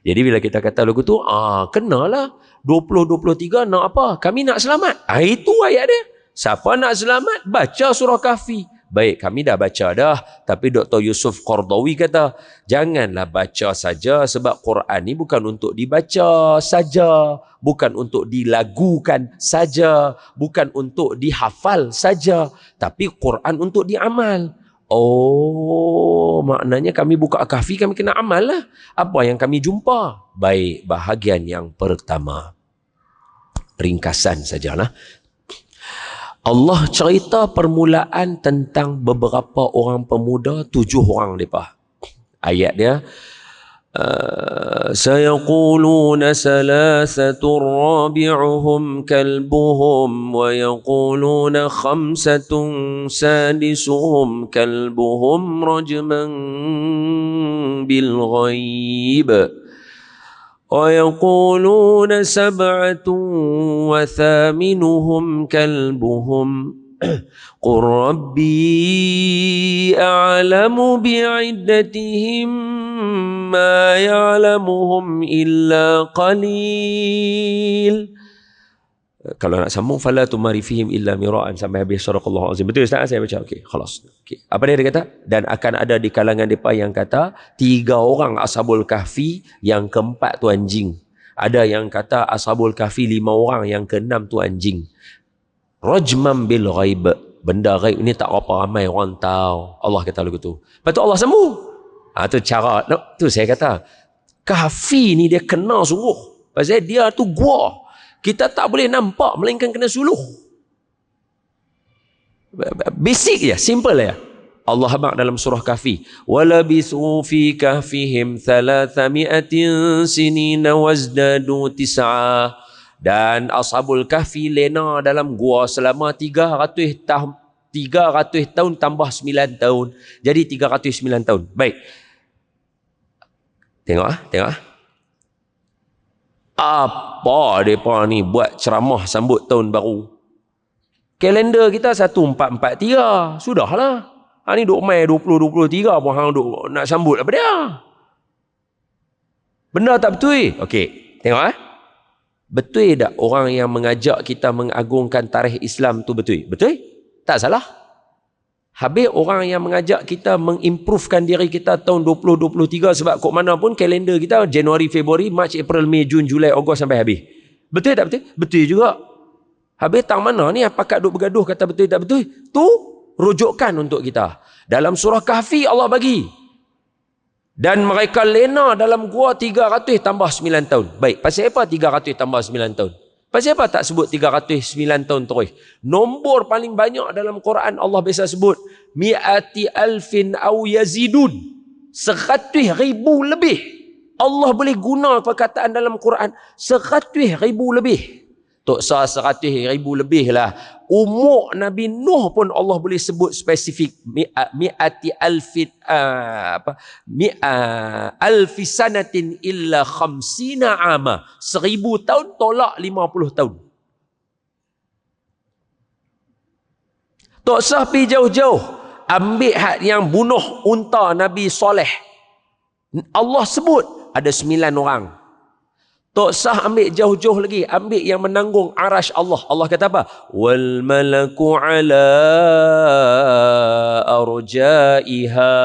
Jadi bila kita kata lagu tu, kenalah 2023 nak apa? Kami nak selamat. Itu ayat dia. Siapa nak selamat, baca surah Kahfi. Baik, kami dah baca dah, tapi Dr. Yusuf Qardawi kata, janganlah baca saja, sebab Quran ni bukan untuk dibaca saja, bukan untuk dilagukan saja, bukan untuk dihafal saja, tapi Quran untuk diamal. Oh, maknanya kami buka Kahfi, kami kena amal lah. Apa yang kami jumpa? Baik, bahagian yang pertama. Ringkasan sajalah. Allah cerita permulaan tentang beberapa orang pemuda, 7 orang mereka. Ayat dia, سيقولون ثلاثة رابعهم كلبهم ويقولون 5 سادسهم كلبهم رجما بالغيب ويقولون 7 وثامنهم كلبهم قل ربي أعلم بعدتهم ما يعلمهم إلا قليل. Kalau nak sambung, fala tumari fihim illa mira'an, sampai habis surah Allah Azim. Betul Ustaz? Saya baca. Okey, khalas. Okay. Apa dia kata? Dan akan ada di kalangan mereka yang kata 3 orang Ashabul Kahfi, yang keempat tu anjing. Ada yang kata Ashabul Kahfi 5 orang, yang keenam tu anjing. Rajman bil ghaib. Benda ghaib ni tak apa ramai orang tahu. Allah kata lagu tu. Lepas tu Allah sembuh. Tu cara. Tu saya kata. Kahfi ni dia kena sungguh. Pasal dia tu gua. Kita tak boleh nampak, melainkan kena suluh. Basic je, simple je. Allah habaq dalam surah Kahfi. وَلَبِثُوا فِي كَهْفِهِمْ 300 سِنِينَ وَازْدَادُوا 9. Dan Ashabul Kahfi lena dalam gua selama 300 tahun tambah 9 tahun. Jadi 309 tahun. Baik. Tengok. Apa mereka ni buat ceramah sambut tahun baru? Kalender kita 1443. Sudahlah. Ni duk Mei 2023 pun hang duk nak sambut apa dia? Benda tak betul. Okey, tengok Betul tak orang yang mengajak kita mengagungkan tarikh Islam tu betul? Betul? Tak salah. Habis orang yang mengajak kita mengimprovekan diri kita tahun 2023, sebab kok mana pun kalender kita Januari, Februari, Mac, April, Mei, Jun, Julai, Ogos sampai habis. Betul tak betul? Betul juga. Habis tang mana ni pakat duk bergaduh kata betul tak betul? Tu rujukan untuk kita. Dalam surah Kahfi Allah bagi. Dan mereka lena dalam gua 300 tambah 9 tahun. Baik, pasal apa 300 tambah 9 tahun? Pasal apa tak sebut 309 tahun terus? Nombor paling banyak dalam Quran Allah biasa sebut mi'ati alfin au yazidun. 100,000 lebih. Allah boleh guna perkataan dalam Quran 100,000 lebih. Tok sah 100,000 lebih lah. Umur Nabi Nuh pun Allah boleh sebut spesifik. Mi'ati alfit alfi sanatin illa khamsina ama. 1000 tahun tolak 50 tahun. Tok sah pergi jauh-jauh. Ambil hak yang bunuh unta Nabi Soleh. Allah sebut ada 9 orang. Tok sah ambil jauh-jauh lagi, ambil yang menanggung arash Allah. Allah kata apa? Wal malaku ala arjaiha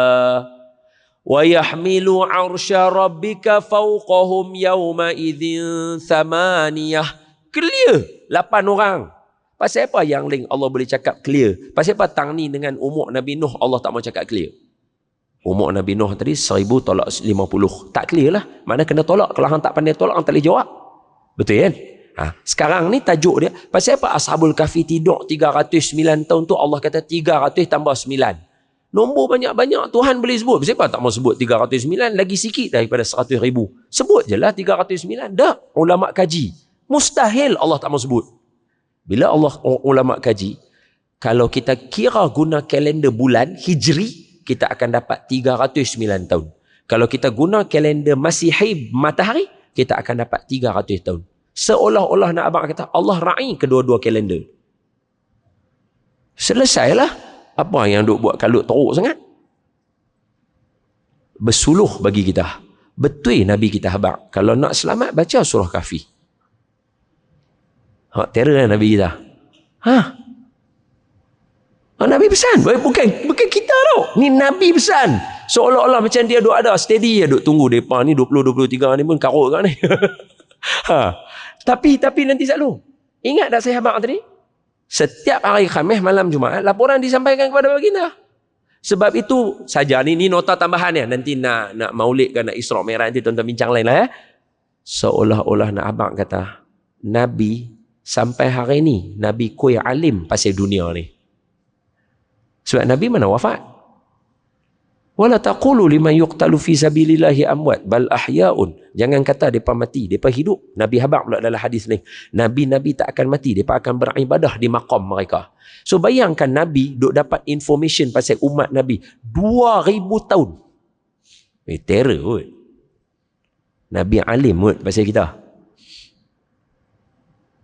wa yahmilu arsya rabbika fawqahum yawma idzin thamaniyah. Clear 8 orang. Pasal apa yang lain Allah boleh cakap clear? Pasal apa tang ni dengan umur Nabi Nuh Allah tak mau cakap clear? Umur Nabi Nuh tadi 1000 tolak 50. Tak clear lah. Mana kena tolak. Kalau hang tak pandai tolak, hang tak boleh jawab. Betul kan? Sekarang ni tajuk dia. Pasal apa Ashabul Kahfi tidur 309 tahun tu Allah kata 300 tambah 9. Nombor banyak-banyak Tuhan boleh sebut. Pasal apa tak mau sebut 309? Lagi sikit daripada 100,000. Sebut je lah 309. Dah ulama kaji. Mustahil Allah tak mau sebut. Bila Allah ulama kaji, kalau kita kira guna kalender bulan Hijri, kita akan dapat 309 tahun. Kalau kita guna kalender Masihi matahari, kita akan dapat 300 tahun. Seolah-olah nak abang kata Allah ra'i kedua-dua kalender. Selesailah. Apa yang duk buat kalut teruk sangat? Bersuluh bagi kita. Betul Nabi kita habaq. Kalau nak selamat, baca surah Kahfi. Terror lah Nabi kita. Nabi pesan. Bukan kita tau. Ni Nabi pesan. Seolah-olah macam dia duk ada steady. Dia duk tunggu mereka ni 20-23 ni pun karut kan ni. Tapi nanti selalu. Ingat tak saya habaq tadi? Setiap hari Khamis malam Jumaat laporan disampaikan kepada baginda. Sebab itu saja ni nota tambahan ya. Nanti nak Maulid ke nak Isra Mi'raj nanti tuan-tuan bincang lain lah ya. Seolah-olah nak abang kata Nabi sampai hari ni Nabi kuih alim pasal dunia ni. Sebab Nabi mana wafat. Wala taqulu liman yuqtalu fi sabilillahi amwat bal ahya'un. Jangan kata depa mati, depa hidup. Nabi habaq pula dalam hadis ni. Nabi-nabi tak akan mati, depa akan beribadah di maqam mereka. So bayangkan Nabi duk dapat information pasal umat Nabi 2000 tahun. Terror kot. Nabi alim kot pasal kita.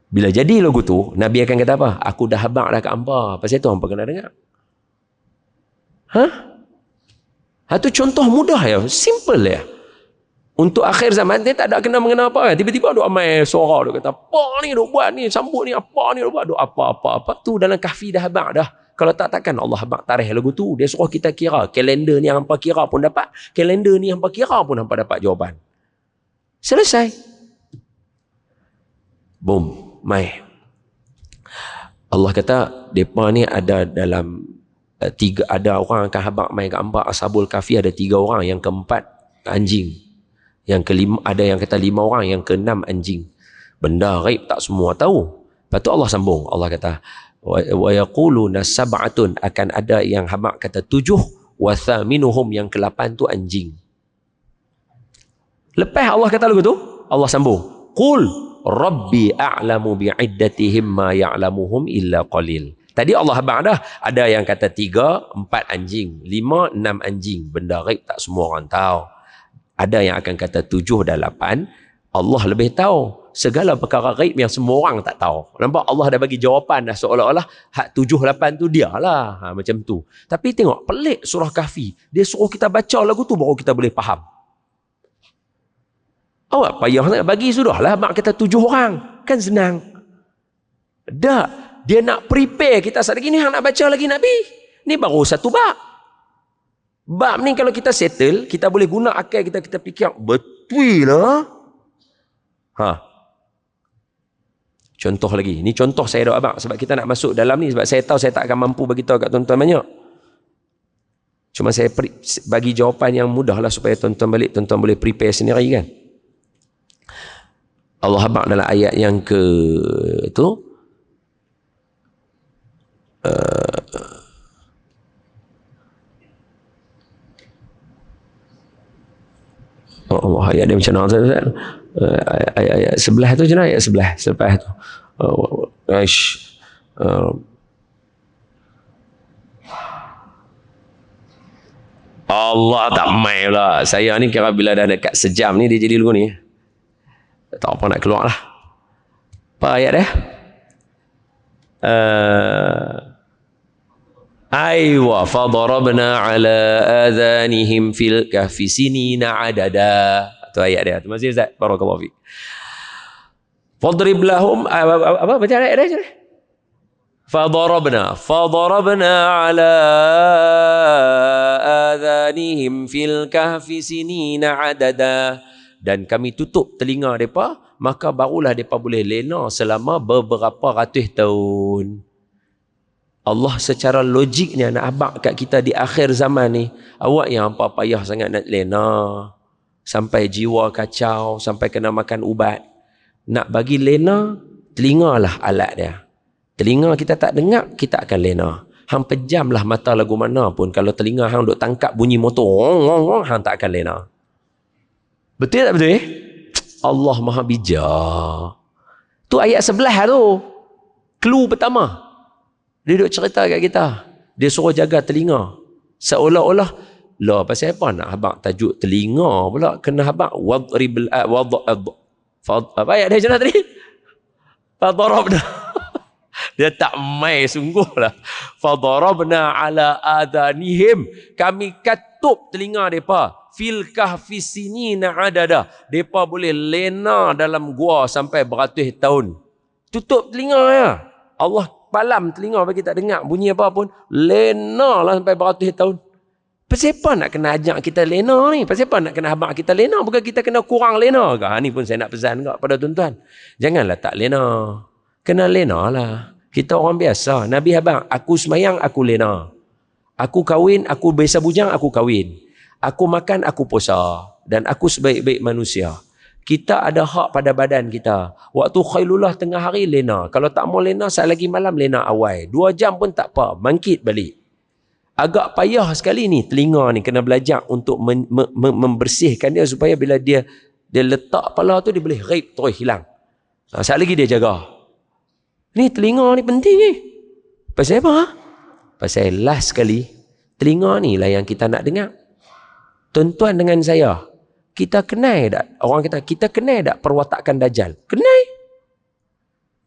Bila jadi lagu tu, Nabi akan kata apa? Aku dah habaq dah kat hangpa. Pasal tu hangpa kena dengar. Itu contoh mudah ya, simple ya. Untuk akhir zaman dia tak ada kena mengena apa kan. Tiba-tiba duk amai suara duk kata, apa ni duk buat ni, sambut ni apa ni duk buat, duk apa tu dalam Kahfi dah habaq dah. Kalau takkan Allah habaq tarikh lagu tu, dia suruh kita kira. Kalender ni hangpa kira pun dapat, kalender ni hangpa kira pun hangpa dapat jawapan. Selesai. Boom, mai. Allah kata depa ni ada dalam ada orang akan habaq mai kat hangpa Ashabul Kahfi ada 3 orang, yang keempat anjing. Yang kelima ada yang kata 5 orang, yang keenam anjing. Benda ghaib tak semua tahu. Lepas tu Allah sambung. Allah kata wa yaquluna sab'atun, akan ada yang habaq kata 7, wa thaminuhum, yang ke-8 tu anjing. Lepas Allah kata lagu tu, Allah sambung. Qul rabbi a'lamu bi'iddatihim ma ya'lamuhum illa qalil. Tadi Allah habaq dah. Ada yang kata 3, 4 anjing, 5, 6 anjing. Benda ghaib tak semua orang tahu. Ada yang akan kata 7 dan 8. Allah lebih tahu segala perkara ghaib yang semua orang tak tahu. Nampak Allah dah bagi jawapan dah, seolah-olah hak 7, 8 tu dia lah. Macam tu. Tapi tengok, pelik surah Kahfi. Dia suruh kita baca lagu tu baru kita boleh faham. Awak payah nak bagi sudahlah. Mak kata 7 orang. Kan senang. Dah. Dia nak prepare kita saat lagi ni, nak baca lagi Nabi. Ni baru satu bab. Bab ni kalau kita settle, kita boleh guna akal kita fikir, betul lah. Contoh lagi. Ni contoh saya dah abang. Sebab kita nak masuk dalam ni. Sebab saya tahu saya tak akan mampu bagi tahu kat tuan-tuan banyak. Cuma saya bagi jawapan yang mudah lah supaya tuan-tuan balik, tuan-tuan boleh prepare sendiri kan. Allah habaq dalam ayat yang ke tu. Ayat dia macam mana? Ayat sebelah tu je lah, ayat sebelah selepas tu. Aish. Allah tak main lah. Saya ni kira bila dah dekat sejam ni dia jadi lagu ni. Tak apa nak keluar lah. Apa ayat dia? Aywa fadarabna ala adhanihim fil kahfi sinina adada. Itu ayat dia. Terima kasih Ustaz. Barakallahu fiik. Fadrib lahum apa baca ayat dia? Fadarabna ala adhanihim fil kahfi sinina adada. Dan kami tutup telinga mereka, maka barulah mereka boleh lena selama beberapa ratus tahun. Allah secara logiknya nak abang kat kita di akhir zaman ni, awak yang apa payah sangat nak lena, sampai jiwa kacau, sampai kena makan ubat. Nak bagi lena, telingalah alat dia. Telinga kita tak dengar, kita akan lena. Hang pejamlah mata lagu mana pun, kalau telinga hang duk tangkap bunyi motor, hang tak akan lena. Betul tak betul? Allah Maha bijak. Tu ayat sebelah tu. Clue pertama. Dia duk cerita kat kita. Dia suruh jaga telinga. Seolah-olah, lah pasal apa nak habang tajuk telinga pula? Kena habang wadribul apa ayat dia macam tadi? Fadarabna. Dia tak mai sungguhlah. Fadarabna ala adanihim. Kami katup telinga mereka. Fil kahfi sinina adada. Mereka boleh lena dalam gua sampai beratus tahun. Tutup telinga ya. Allah palam telinga bagi tak dengar bunyi apa pun. Lena lah sampai beratus tahun. Pasal apa nak kena ajak kita lena ni? Pasal apa nak kena habaq kita lena? Bukan kita kena kurang lena ke? Ni pun saya nak pesan kat pada tuan-tuan. Janganlah tak lena. Kena lena lah. Kita orang biasa. Nabi habaq, aku semayang, aku lena. Aku kahwin, aku biasa bujang, aku kahwin. Aku makan, aku puasa. Dan aku sebaik-baik manusia. Kita ada hak pada badan kita. Waktu khailullah tengah hari, lena. Kalau tak mau lena, saat lagi malam, lena awal. 2 jam pun tak apa. Bangkit balik. Agak payah sekali ni, telinga ni kena belajar untuk membersihkan dia supaya bila dia letak kepala tu, dia boleh rape terus hilang. Saat lagi dia jaga. Ni telinga ni penting ni. Pasal apa? Pasal last sekali, telinga ni lah yang kita nak dengar. Tuan-tuan dengan saya, kita kenal tak? Orang kata, kita kenal tak perwatakan Dajjal? Kenal.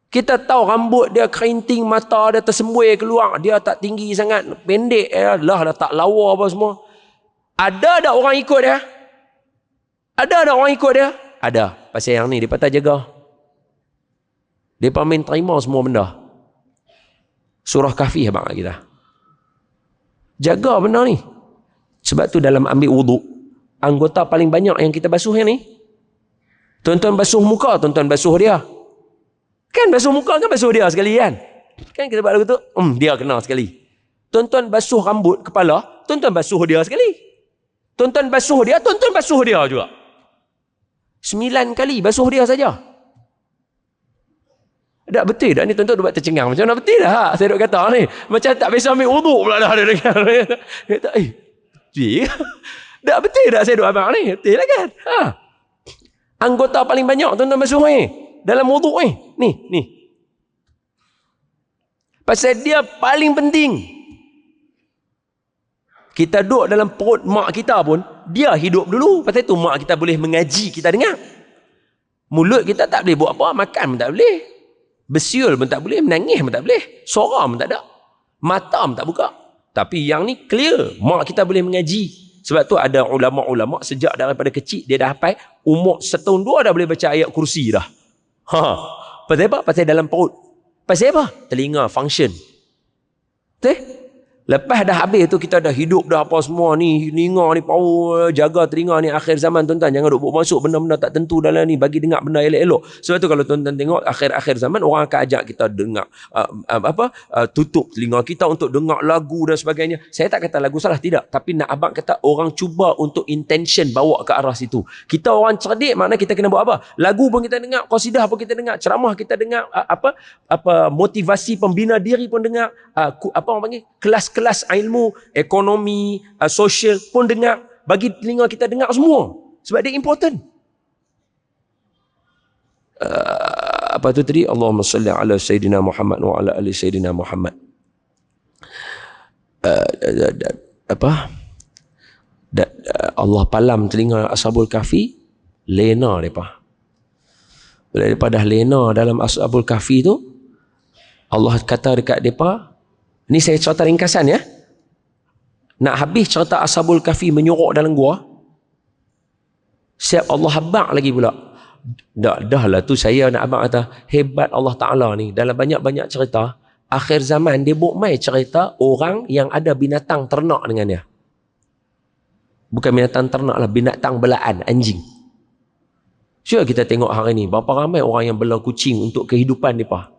Kita tahu rambut dia kerinting, mata dia tersembuih keluar, dia tak tinggi sangat, pendek, lah dah tak lawa apa semua. Ada tak orang ikut dia? Ada tak orang ikut dia? Ada. Pasal yang ni, dia patah jaga. Dia pamin terima semua benda. Surah Kahfi abang kita. Jaga benda ni. Sebab tu dalam ambil wuduk, anggota paling banyak yang kita basuh yang ni. Tuan-tuan basuh muka, tuan-tuan basuh dia. Kan basuh muka kan basuh dia sekali kan? Kan kita buat lagu tu, dia kena sekali. Tuan-tuan basuh rambut, kepala, tuan-tuan basuh dia sekali. Tuan-tuan basuh dia, tuan-tuan basuh dia juga. 9 kali basuh dia saja. Tak betul tak ni tuan-tuan buat tercengang. Macam mana betul dah? Saya duk kata ni. Macam tak biasa ambil wuduk pula dah. Dia kata, betul. Tak betul tak saya duk abang ni? Betul lah kan? Anggota paling banyak tuan-tuan basuh ni. Dalam wuduk ni. Ni. Pasal dia paling penting. Kita duduk dalam perut mak kita pun, dia hidup dulu. Pasal tu mak kita boleh mengaji, kita dengar. Mulut kita tak boleh buat apa, makan pun tak boleh. Bersiul pun tak boleh, menangis pun tak boleh. Suara pun tak ada. Mata pun tak buka. Tapi yang ni clear, mak kita boleh mengaji. Sebab tu ada ulama-ulama sejak daripada kecil, dia dah hafal, umur 1 tahun 2 dah boleh baca ayat kursi dah. Pasal apa? Pasal dalam perut. Pasal apa? Telinga function. Betul? Lepas dah habis tu kita dah hidup dah apa semua ni, telinga ni power, jaga telinga ni akhir zaman tuan-tuan, jangan duk masuk benda-benda tak tentu dalam ni, bagi dengar benda elok-elok. Sebab tu kalau tuan-tuan tengok akhir-akhir zaman orang akan ajak kita dengar tutup telinga kita untuk dengar lagu dan sebagainya. Saya tak kata lagu salah, tidak, tapi nak abang kata orang cuba untuk intention bawa ke arah situ. Kita orang cerdik, makna kita kena buat apa? Lagu pun kita dengar, qasidah pun kita dengar, ceramah kita dengar, motivasi pembina diri pun dengar, orang panggil kelas ilmu, ekonomi, sosial pun dengar. Bagi telinga kita dengar semua. Sebab dia important. apa tu tadi? Allahumma salli ala Sayyidina Muhammad wa ala ali Sayyidina Muhammad. Apa? Allah palam telinga Ashabul Kahfi, lena mereka. Bila mereka dah lena dalam Ashabul Kahfi tu, Allah kata dekat mereka, ni saya cerita ringkasan ya. Nak habis cerita Ashabul Kahfi menyorok dalam gua, siap Allah habaq lagi pula. Dah lah tu saya nak abang kata, hebat Allah Ta'ala ni. Dalam banyak-banyak cerita, akhir zaman dia buat mai cerita orang yang ada binatang ternak dengan dia. Bukan binatang ternak lah, binatang belaan, anjing. Sure kita tengok hari ni, berapa ramai orang yang bela kucing untuk kehidupan mereka.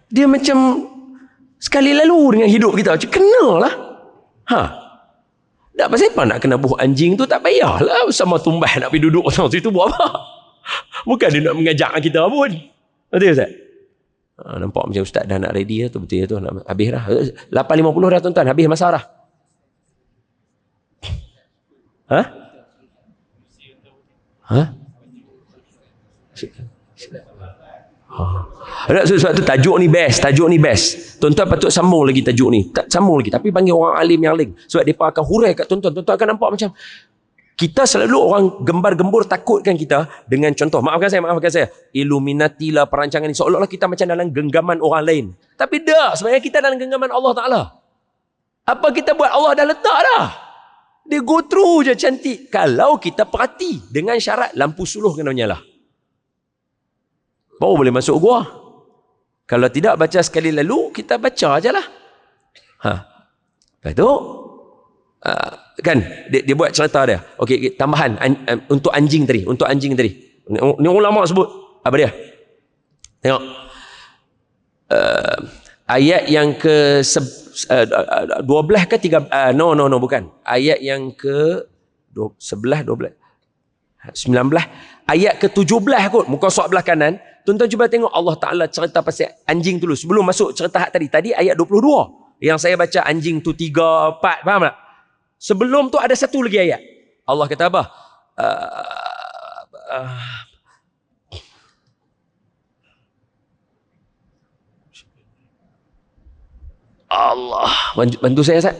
Dia macam sekali lalu dengan hidup kita. Macam kenalah. Tak pasal apa nak kena buh anjing tu, tak payahlah sama tumbah nak pergi duduk sana situ buat apa. Bukan dia nak mengajak kita pun. Betul Ustaz? Nampak macam Ustaz dah nak ready tu, betul tu nak habis dah. 8.50 dah tuan-tuan, habis masa dah. Sebab tu tajuk ni best. Tuan-tuan patut sambung lagi tajuk ni. Tak sambung lagi, tapi panggil orang alim yang lain. Sebab mereka akan hurai kat tuan-tuan. Tuan-tuan akan nampak macam kita selalu orang gembar-gembur takutkan kita dengan contoh. Maafkan saya. Illuminati lah perancangan ni. Seolah-olah kita macam dalam genggaman orang lain. Tapi dah, sebenarnya kita dalam genggaman Allah Ta'ala. Apa kita buat, Allah dah letak dah. Dia go through je cantik. Kalau kita perhati dengan syarat lampu suluh kena menyala. Baru boleh masuk gua. Kalau tidak baca sekali lalu, kita baca je lah. Lepas tu, kan, dia buat cerita dia. Okey, tambahan untuk anjing tadi. Ni ulama sebut. Apa dia? Tengok. Ayat yang ke 12 ke 3, no, bukan. Ayat yang ke 11, 12, 19. Ayat ke 17 kot, muka surat belah kanan. Tuan-tuan cuba tengok Allah Ta'ala cerita pasal anjing dulu. Sebelum masuk cerita tadi. Tadi ayat 22. Yang saya baca anjing tu 3, 4. Faham tak? Sebelum tu ada satu lagi ayat. Allah kata apa? Allah. Bantu saya, Ustaz.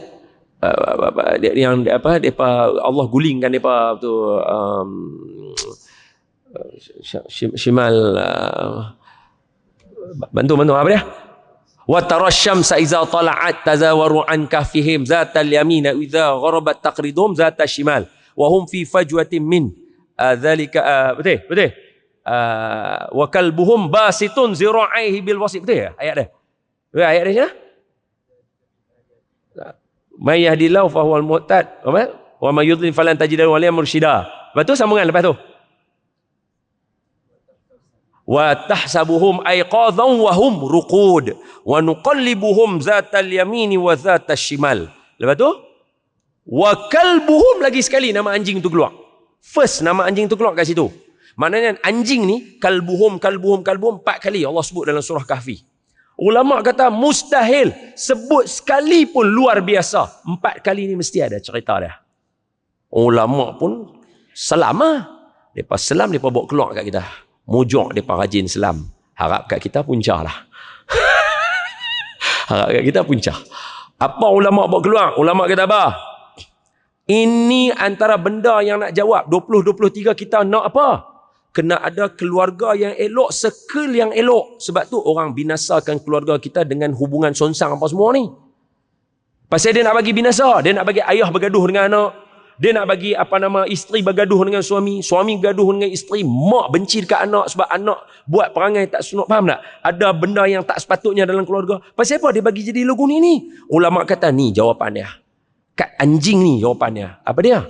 Yang depa Allah gulingkan depa tu Shimal bantu apa dia? Wa tarasyamsa iza tala'at tazawaru an kahfihim zatal yamin wa idza gharabat taqridum zatal shimal wa hum fi fajwatin min dzalika betul wa kalbuhum basitun zira'ihi bil wasit. Betul ya ayat dia? Ayat dia may yahdillahu fa huwal muhtad wa may yudlil falan tajid lahu waliyan mursyida. Lepas tu sambungan lepas tu. Wa tahsabuhum ayqadhan wa hum ruqud wa nuqallibuhum zatal yamini wa zatal shimal. Lepas tu wa kalbuhum, lagi sekali nama anjing tu keluar. First nama anjing tu keluar kat situ. Maknanya anjing ni kalbuhum 4 kali Allah sebut dalam surah Kahfi. Ulama kata mustahil sebut sekali pun luar biasa. 4 kali ni mesti ada cerita dia. Ulama pun selam Depa selam, depa bawa keluar kat kita. Mujuk depa rajin selam. Harap kat kita puncah lah. Harap kat kita puncah. Apa ulama bawa keluar? Ulama kata apa? Ini antara benda yang nak jawab. 2023 kita nak apa? Kena ada keluarga yang elok, circle yang elok. Sebab tu orang binasakan keluarga kita dengan hubungan sonsang apa semua ni. Pasal dia nak bagi binasa. Dia nak bagi ayah bergaduh dengan anak. Dia nak bagi isteri bergaduh dengan suami. Suami gaduh dengan isteri. Mak benci dekat anak sebab anak buat perangai tak sunat. Faham tak? Ada benda yang tak sepatutnya dalam keluarga. Pasal apa dia bagi jadi lagu ni? Ulama kata ni jawapan dia. Kat anjing ni jawapannya. Apa dia?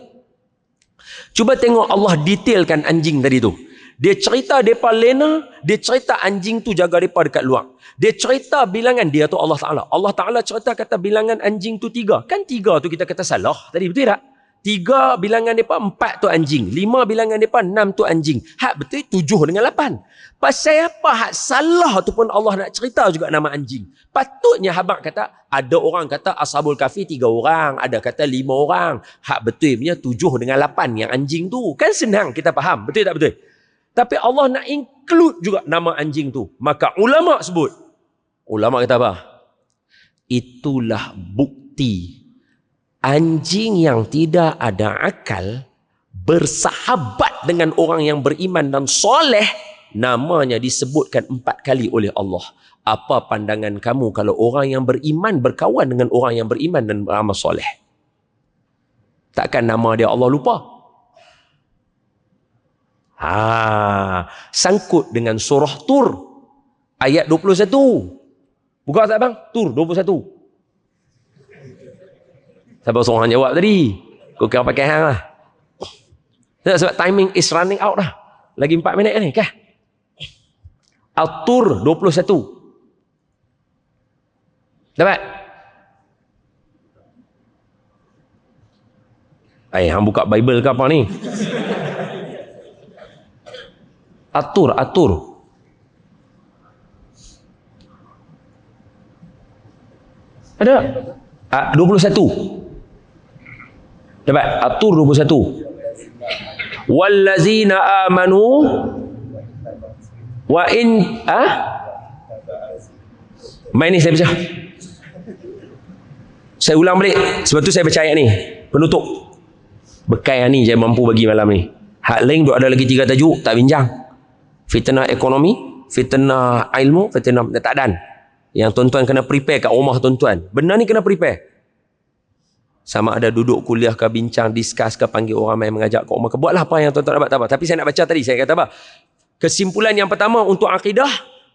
Cuba tengok Allah detailkan anjing tadi tu. Dia cerita mereka lena, dia cerita anjing tu jaga mereka dekat luar. Dia cerita bilangan, dia tu Allah Ta'ala. Allah Ta'ala cerita kata bilangan anjing tu 3. Kan 3 tu kita kata salah tadi, betul tak? 3 bilangan mereka 4 tu anjing. 5 bilangan mereka 6 tu anjing. Hak betul 7 dengan 8. Pasal apa hak salah tu pun Allah nak cerita juga nama anjing. Patutnya habang kata, ada orang kata Ashabul Kahfi 3 orang, ada kata 5 orang. Hak betul punya 7 dengan 8 yang anjing tu. Kan senang kita faham, betul tak betul? Tapi Allah nak include juga nama anjing tu. Maka ulama sebut. Ulama kata apa? Itulah bukti anjing yang tidak ada akal bersahabat dengan orang yang beriman dan soleh, namanya disebutkan 4 kali oleh Allah. Apa pandangan kamu kalau orang yang beriman berkawan dengan orang yang beriman dan beramal soleh? Takkan nama dia Allah lupa? Sangkut dengan surah Tur ayat 21. Buka tak bang? Tur 21. Siapa seorang jawab tadi? Kau kira pakai hang lah. Sebab timing is running out dah. Lagi 4 minit ni kah? Al-Tur 21. Dapat? Hang buka Bible ke apa ni? Atur. Ada? 21. Dapat? Atur 21. Wallazina amanu wa in main ni saya baca. Saya ulang balik. Sebab tu saya baca ayat ni. Penutup. Bekai ni saya mampu bagi malam ni. Hak lain duk ada lagi 3 tajuk. Tak bincang. Fitnah ekonomi, fitnah ilmu, fitnah takdan. Yang tuan-tuan kena prepare kat rumah tuan-tuan. Benda ni kena prepare. Sama ada duduk kuliah ke, bincang, discuss ke, panggil orang main mengajak kat rumah ke. Buatlah apa yang tuan-tuan dapat. Tak apa. Tapi saya nak baca tadi. Saya kata apa? Kesimpulan yang pertama untuk akidah.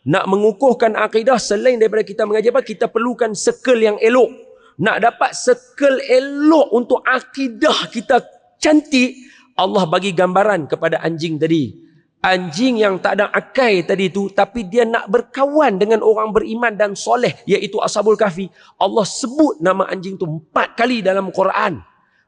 Nak mengukuhkan akidah selain daripada kita mengajar apa? Kita perlukan circle yang elok. Nak dapat circle elok untuk akidah kita cantik, Allah bagi gambaran kepada anjing tadi. Anjing yang tak ada akal tadi tu, tapi dia nak berkawan dengan orang beriman dan soleh, iaitu Ashabul Kahfi. Allah sebut nama anjing tu 4 kali dalam Quran.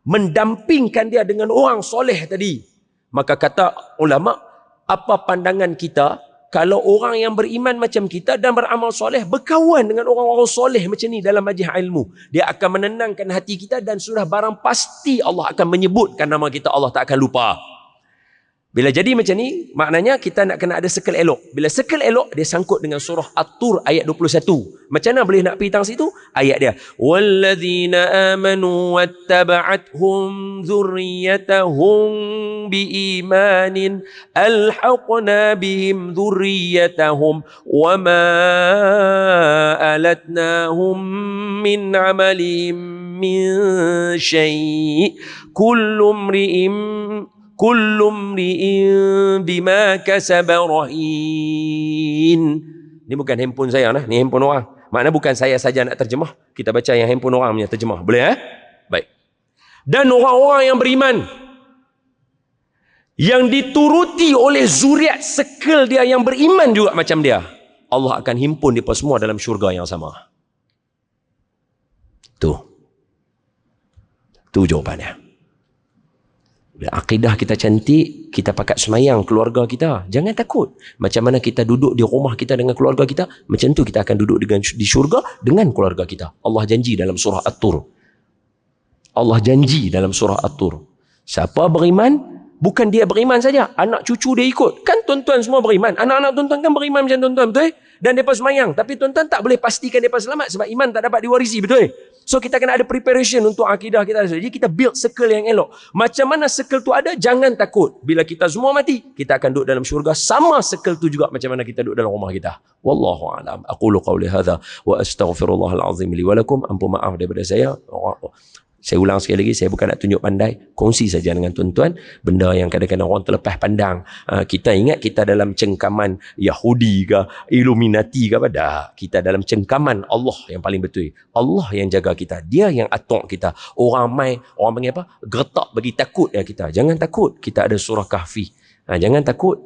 Mendampingkan dia dengan orang soleh tadi. Maka kata ulama, apa pandangan kita kalau orang yang beriman macam kita dan beramal soleh berkawan dengan orang-orang soleh macam ni dalam majlis ilmu, dia akan menenangkan hati kita dan sudah barang pasti Allah akan menyebutkan nama kita, Allah tak akan lupa. Bila jadi macam ni, maknanya kita nak kena ada circle elok. Bila circle elok, dia sangkut dengan surah At-Tur ayat 21. Macam mana boleh nak pergi tang situ? Ayat dia. Walladzina amanu wattaba'athum dzurriyyatahum biimanin alhaqna bihim dzurriyyatahum wama alatnahum min amalihim min syai' Kullum ri'in bima kasaba rahin. Ini bukan handphone saya nah, ni handphone orang. Maknanya bukan saya saja nak terjemah, kita baca yang handphone orang punya terjemah. Boleh Baik. Dan orang-orang yang beriman yang dituruti oleh zuriat sekal dia yang beriman juga macam dia, Allah akan himpun mereka semua dalam syurga yang sama. Tu jawapannya. Bila akidah kita cantik, kita pakat semayang keluarga kita. Jangan takut. Macam mana kita duduk di rumah kita dengan keluarga kita, macam tu kita akan duduk di syurga dengan keluarga kita. Allah janji dalam surah At-Tur. Allah janji dalam surah At-Tur. Siapa beriman, bukan dia beriman saja, anak cucu dia ikut. Kan tuan-tuan semua beriman. Anak-anak tuan-tuan kan beriman macam tuan-tuan, betul? Dan mereka semayang. Tapi tuan-tuan tak boleh pastikan mereka selamat sebab iman tak dapat diwarisi, betul? So kita kena ada preparation untuk akidah kita. Jadi kita build circle yang elok. Macam mana circle tu ada, jangan takut. Bila kita semua mati, kita akan duduk dalam syurga. Sama circle tu juga macam mana kita duduk dalam rumah kita. Wallahu a'lam. Aqulu qawli hadha wa astaghfirullahal azim li wa lakum. Ampun maaf daripada saya. Saya ulang sekali lagi, saya bukan nak tunjuk pandai, kongsi saja dengan tuan-tuan benda yang kadang-kadang orang terlepas pandang. Kita ingat kita dalam cengkaman Yahudi ke, Illuminati ke, pada kita dalam cengkaman Allah yang paling betul. Allah yang jaga kita, dia yang atok kita. Orang panggil apa? Gertak bagi takut ya kita. Jangan takut, kita ada surah Kahfi. Jangan takut.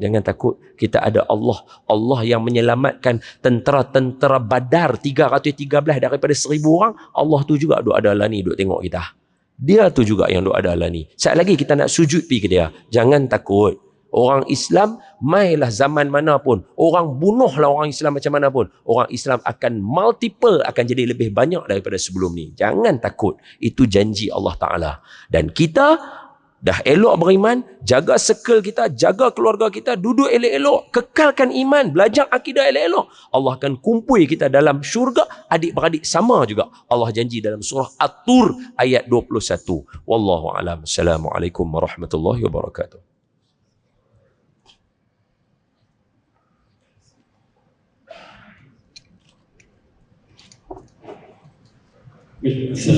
Kita ada Allah. Allah yang menyelamatkan tentera-tentera Badar 313 daripada 1,000 orang. Allah tu juga duk ada lah ni, duk tengok kita. Dia tu juga yang duk ada lah ni. Sekali lagi kita nak sujud pergi ke dia. Jangan takut. Orang Islam, mailah zaman mana pun. Orang bunuhlah orang Islam macam mana pun. Orang Islam akan multiple, akan jadi lebih banyak daripada sebelum ni. Jangan takut. Itu janji Allah Ta'ala. Dan kita Dah elok beriman, jaga circle kita, jaga keluarga kita, duduk elok-elok, kekalkan iman, belajar akidah elok-elok. Allah akan kumpul kita dalam syurga, adik-beradik sama juga. Allah janji dalam surah At-Tur ayat 21. Wallahu a'lam. Assalamualaikum warahmatullahi wabarakatuh. Assalamualaikum.